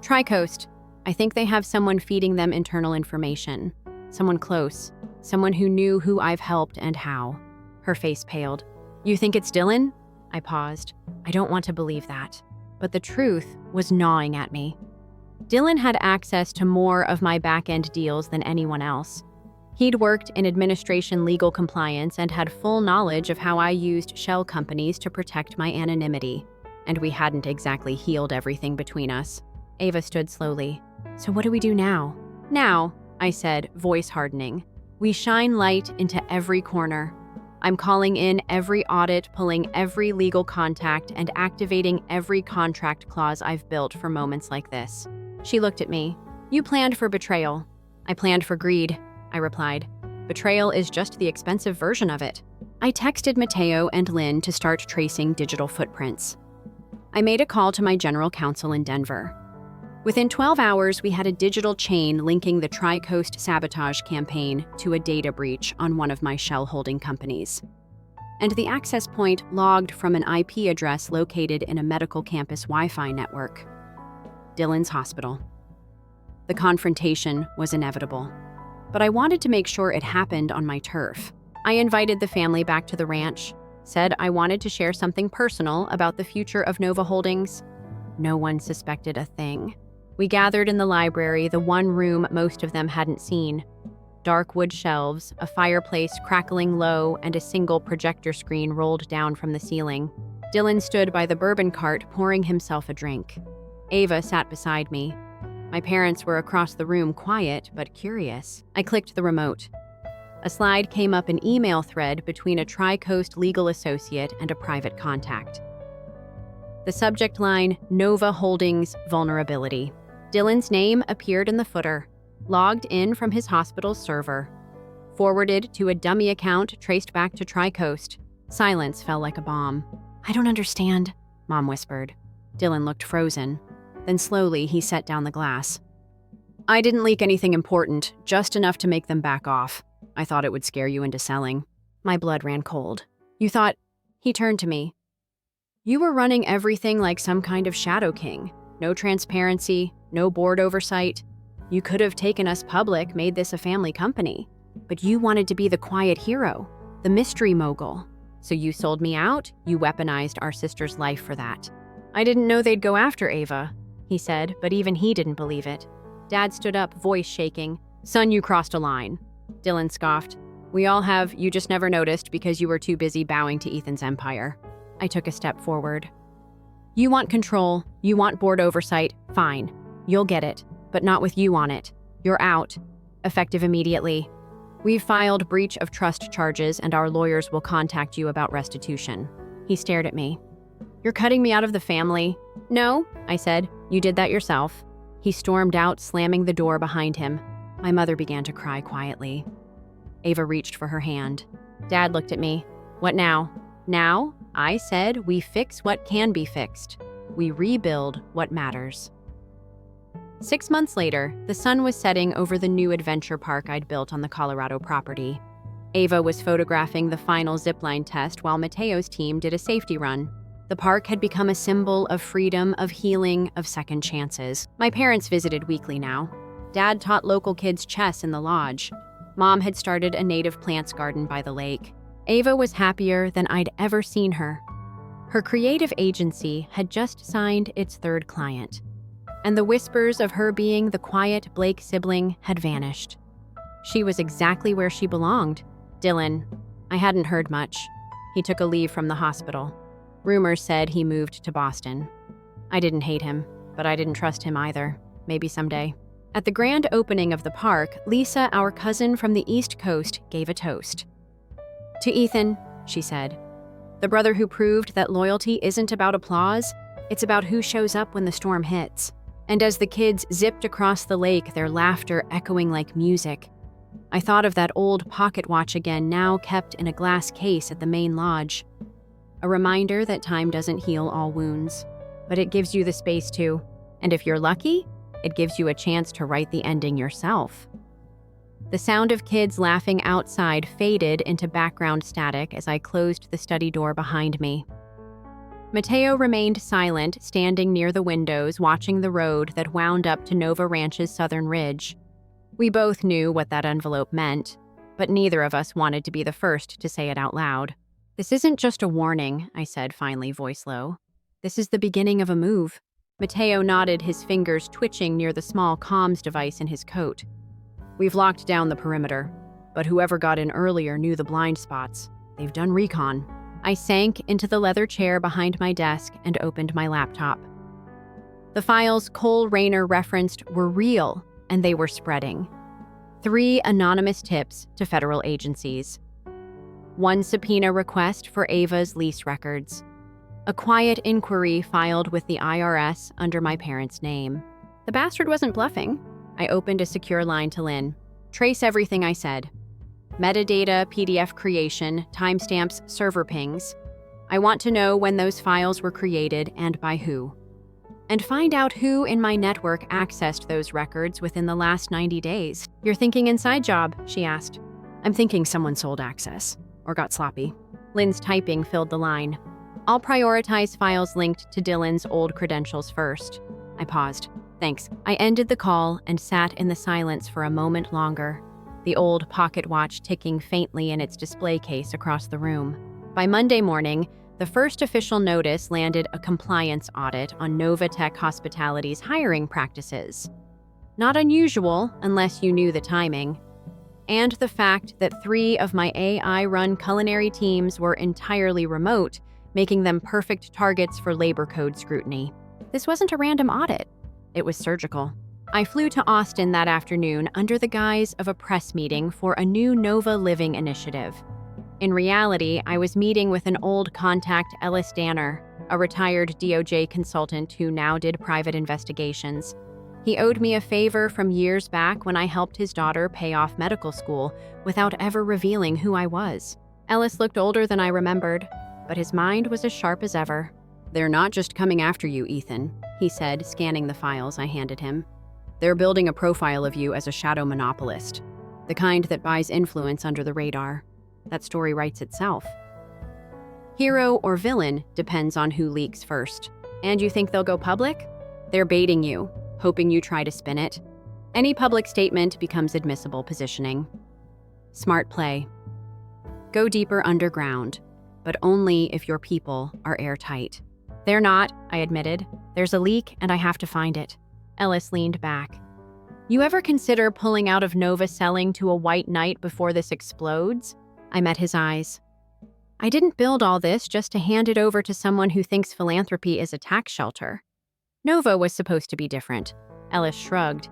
Tri-Coast. I think they have someone feeding them internal information. Someone close. Someone who knew who I've helped and how. Her face paled. You think it's Dylan? I paused. I don't want to believe that. But the truth was gnawing at me. Dylan had access to more of my back-end deals than anyone else. He'd worked in administration, legal compliance, and had full knowledge of how I used shell companies to protect my anonymity. And we hadn't exactly healed everything between us. Ava stood slowly. So what do we do now? Now, I said, voice hardening. We shine light into every corner. I'm calling in every audit, pulling every legal contact, and activating every contract clause I've built for moments like this. She looked at me. You planned for betrayal. I planned for greed, I replied. Betrayal is just the expensive version of it. I texted Mateo and Lynn to start tracing digital footprints. I made a call to my general counsel in Denver. Within 12 hours, we had a digital chain linking the Tri-Coast sabotage campaign to a data breach on one of my shell holding companies. And the access point logged from an IP address located in a medical campus Wi-Fi network. Dylan's hospital. The confrontation was inevitable, but I wanted to make sure it happened on my turf. I invited the family back to the ranch, said I wanted to share something personal about the future of Nova Holdings. No one suspected a thing. We gathered in the library, the one room most of them hadn't seen. Dark wood shelves, a fireplace crackling low, and a single projector screen rolled down from the ceiling. Dylan stood by the bourbon cart, pouring himself a drink. Ava sat beside me. My parents were across the room, quiet but curious. I clicked the remote. A slide came up an email thread between a Tri-Coast legal associate and a private contact. The subject line, Nova Holdings Vulnerability. Dylan's name appeared in the footer, logged in from his hospital's server. Forwarded to a dummy account traced back to Tri-Coast. Silence fell like a bomb. I don't understand, Mom whispered. Dylan looked frozen. Then slowly he set down the glass. I didn't leak anything important, just enough to make them back off. I thought it would scare you into selling. My blood ran cold. You thought... He turned to me. You were running everything like some kind of shadow king. No transparency, no board oversight. You could have taken us public, made this a family company. But you wanted to be the quiet hero. the mystery mogul. So you sold me out? You weaponized our sister's life for that. I didn't know they'd go after Ava, he said, but even he didn't believe it. Dad stood up, voice shaking. Son, you crossed a line. Dylan scoffed. We all have, you just never noticed because you were too busy bowing to Ethan's empire. I took a step forward. You want control, you want board oversight, fine. You'll get it, but not with you on it. You're out. Effective immediately. We've filed breach of trust charges and our lawyers will contact you about restitution. He stared at me. You're cutting me out of the family. No, I said. You did that yourself. He stormed out, slamming the door behind him. My mother began to cry quietly. Ava reached for her hand. Dad looked at me. What now? Now, I said, we fix what can be fixed. We rebuild what matters. 6 months later, the sun was setting over the new adventure park I'd built on the Colorado property. Ava was photographing the final zipline test while Mateo's team did a safety run. The park had become a symbol of freedom, of healing, of second chances. My parents visited weekly now. Dad taught local kids chess in the lodge. Mom had started a native plants garden by the lake. Ava was happier than I'd ever seen her. Her creative agency had just signed its third client, and the whispers of her being the quiet Blake sibling had vanished. She was exactly where she belonged. Dylan. I hadn't heard much. He took a leave from the hospital. Rumors said he moved to Boston. I didn't hate him, but I didn't trust him either. Maybe someday. At the grand opening of the park, Lisa, our cousin from the East Coast, gave a toast. To Ethan, she said, the brother who proved that loyalty isn't about applause, it's about who shows up when the storm hits. And as the kids zipped across the lake, their laughter echoing like music, I thought of that old pocket watch again, now kept in a glass case at the main lodge. A reminder that time doesn't heal all wounds, but it gives you the space to. And if you're lucky, it gives you a chance to write the ending yourself. The sound of kids laughing outside faded into background static as I closed the study door behind me. Mateo remained silent, standing near the windows, watching the road that wound up to Nova Ranch's southern ridge. We both knew what that envelope meant, but neither of us wanted to be the first to say it out loud. This isn't just a warning, I said, finally, voice low. This is the beginning of a move. Mateo nodded, his fingers twitching near the small comms device in his coat. We've locked down the perimeter, but whoever got in earlier knew the blind spots. They've done recon. I sank into the leather chair behind my desk and opened my laptop. The files Cole Rayner referenced were real, and they were spreading. 3 anonymous tips to federal agencies. 1 subpoena request for Ava's lease records. A quiet inquiry filed with the IRS under my parents' name. The bastard wasn't bluffing. I opened a secure line to Lynn. Trace everything I said. Metadata, PDF creation, timestamps, server pings. I want to know when those files were created and by who. And find out who in my network accessed those records within the last 90 days. You're thinking inside job, she asked. I'm thinking someone sold access, or got sloppy. Lynn's typing filled the line. I'll prioritize files linked to Dylan's old credentials first. I paused. Thanks. I ended the call and sat in the silence for a moment longer, the old pocket watch ticking faintly in its display case across the room. By Monday morning, the first official notice landed a compliance audit on Novatech Hospitality's hiring practices. Not unusual unless you knew the timing. And the fact that 3 of my AI-run culinary teams were entirely remote, making them perfect targets for labor code scrutiny. This wasn't a random audit. It was surgical. I flew to Austin that afternoon under the guise of a press meeting for a new Nova Living initiative. In reality, I was meeting with an old contact, Ellis Danner, a retired DOJ consultant who now did private investigations. He owed me a favor from years back when I helped his daughter pay off medical school without ever revealing who I was. Ellis looked older than I remembered, but his mind was as sharp as ever. They're not just coming after you, Ethan, he said, scanning the files I handed him. They're building a profile of you as a shadow monopolist, the kind that buys influence under the radar. That story writes itself. Hero or villain depends on who leaks first. And you think they'll go public? They're baiting you, hoping you try to spin it. Any public statement becomes admissible positioning. Smart play. Go deeper underground, but only if your people are airtight. They're not, I admitted. There's a leak and I have to find it. Ellis leaned back. You ever consider pulling out of Nova selling to a white knight before this explodes? I met his eyes. I didn't build all this just to hand it over to someone who thinks philanthropy is a tax shelter. Nova was supposed to be different. Ellis shrugged.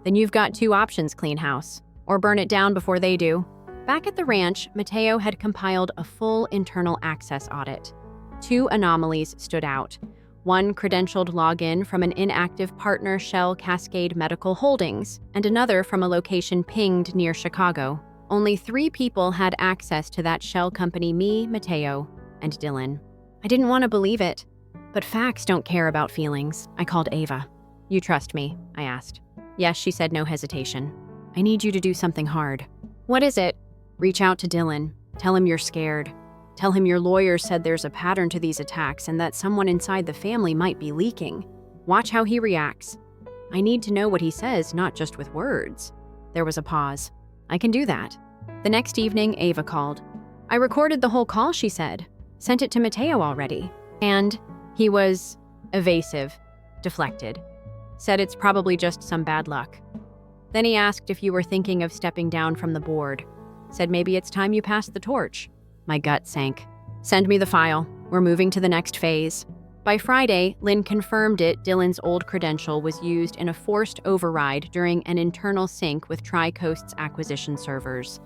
Then you've got two options, clean house, or burn it down before they do. Back at the ranch, Mateo had compiled a full internal access audit. Two anomalies stood out. One credentialed login from an inactive partner Shell Cascade Medical Holdings, and another from a location pinged near Chicago. Only 3 people had access to that shell company: me, Mateo, and Dylan. I didn't want to believe it, but facts don't care about feelings. I called Ava. You trust me? I asked. Yes, she said, no hesitation. I need you to do something hard. What is it? Reach out to Dylan. Tell him you're scared. Tell him your lawyer said there's a pattern to these attacks and that someone inside the family might be leaking. Watch how he reacts. I need to know what he says, not just with words. There was a pause. I can do that. The next evening, Ava called. I recorded the whole call, she said. Sent it to Mateo already. And he was evasive, deflected. Said it's probably just some bad luck. Then he asked if you were thinking of stepping down from the board. Said maybe it's time you passed the torch. My gut sank. Send me the file. We're moving to the next phase. By Friday, Lynn confirmed Dylan's old credential was used in a forced override during an internal sync with Tri-Coast's acquisition servers.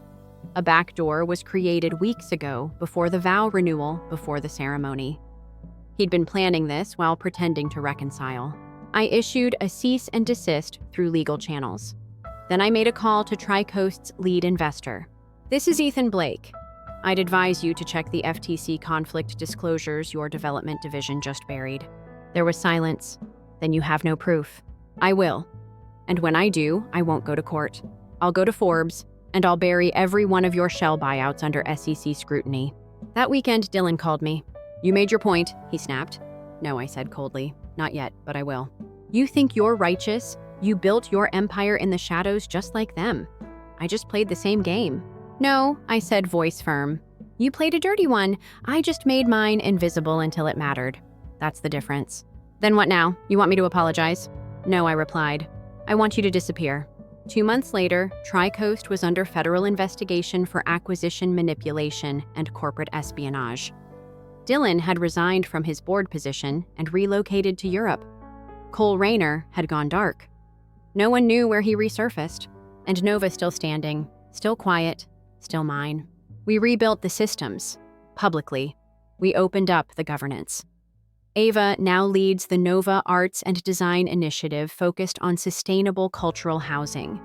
A backdoor was created weeks ago before the vow renewal, before the ceremony. He'd been planning this while pretending to reconcile. I issued a cease and desist through legal channels. Then I made a call to Tri-Coast's lead investor. This is Ethan Blake. I'd advise you to check the FTC conflict disclosures your development division just buried. There was silence. Then you have no proof. I will. And when I do, I won't go to court. I'll go to Forbes, and I'll bury every one of your shell buyouts under SEC scrutiny. That weekend, Dylan called me. You made your point, he snapped. No, I said coldly. Not yet, but I will. You think you're righteous? You built your empire in the shadows just like them. I just played the same game. No, I said, voice firm. You played a dirty one. I just made mine invisible until it mattered. That's the difference. Then what now? You want me to apologize? No, I replied. I want you to disappear. 2 months later, Tri-Coast was under federal investigation for acquisition manipulation and corporate espionage. Dylan had resigned from his board position and relocated to Europe. Cole Rayner had gone dark. No one knew where he resurfaced. And Nova still standing, still quiet, still mine. We rebuilt the systems, publicly. We opened up the governance. Ava now leads the Nova Arts and Design Initiative focused on sustainable cultural housing.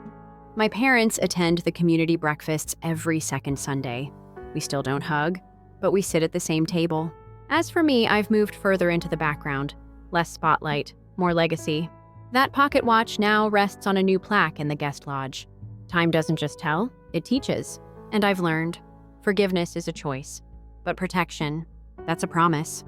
My parents attend the community breakfasts every second Sunday. We still don't hug, but we sit at the same table. As for me, I've moved further into the background. Less spotlight, more legacy. That pocket watch now rests on a new plaque in the guest lodge. Time doesn't just tell, it teaches. And I've learned, forgiveness is a choice. But protection, that's a promise.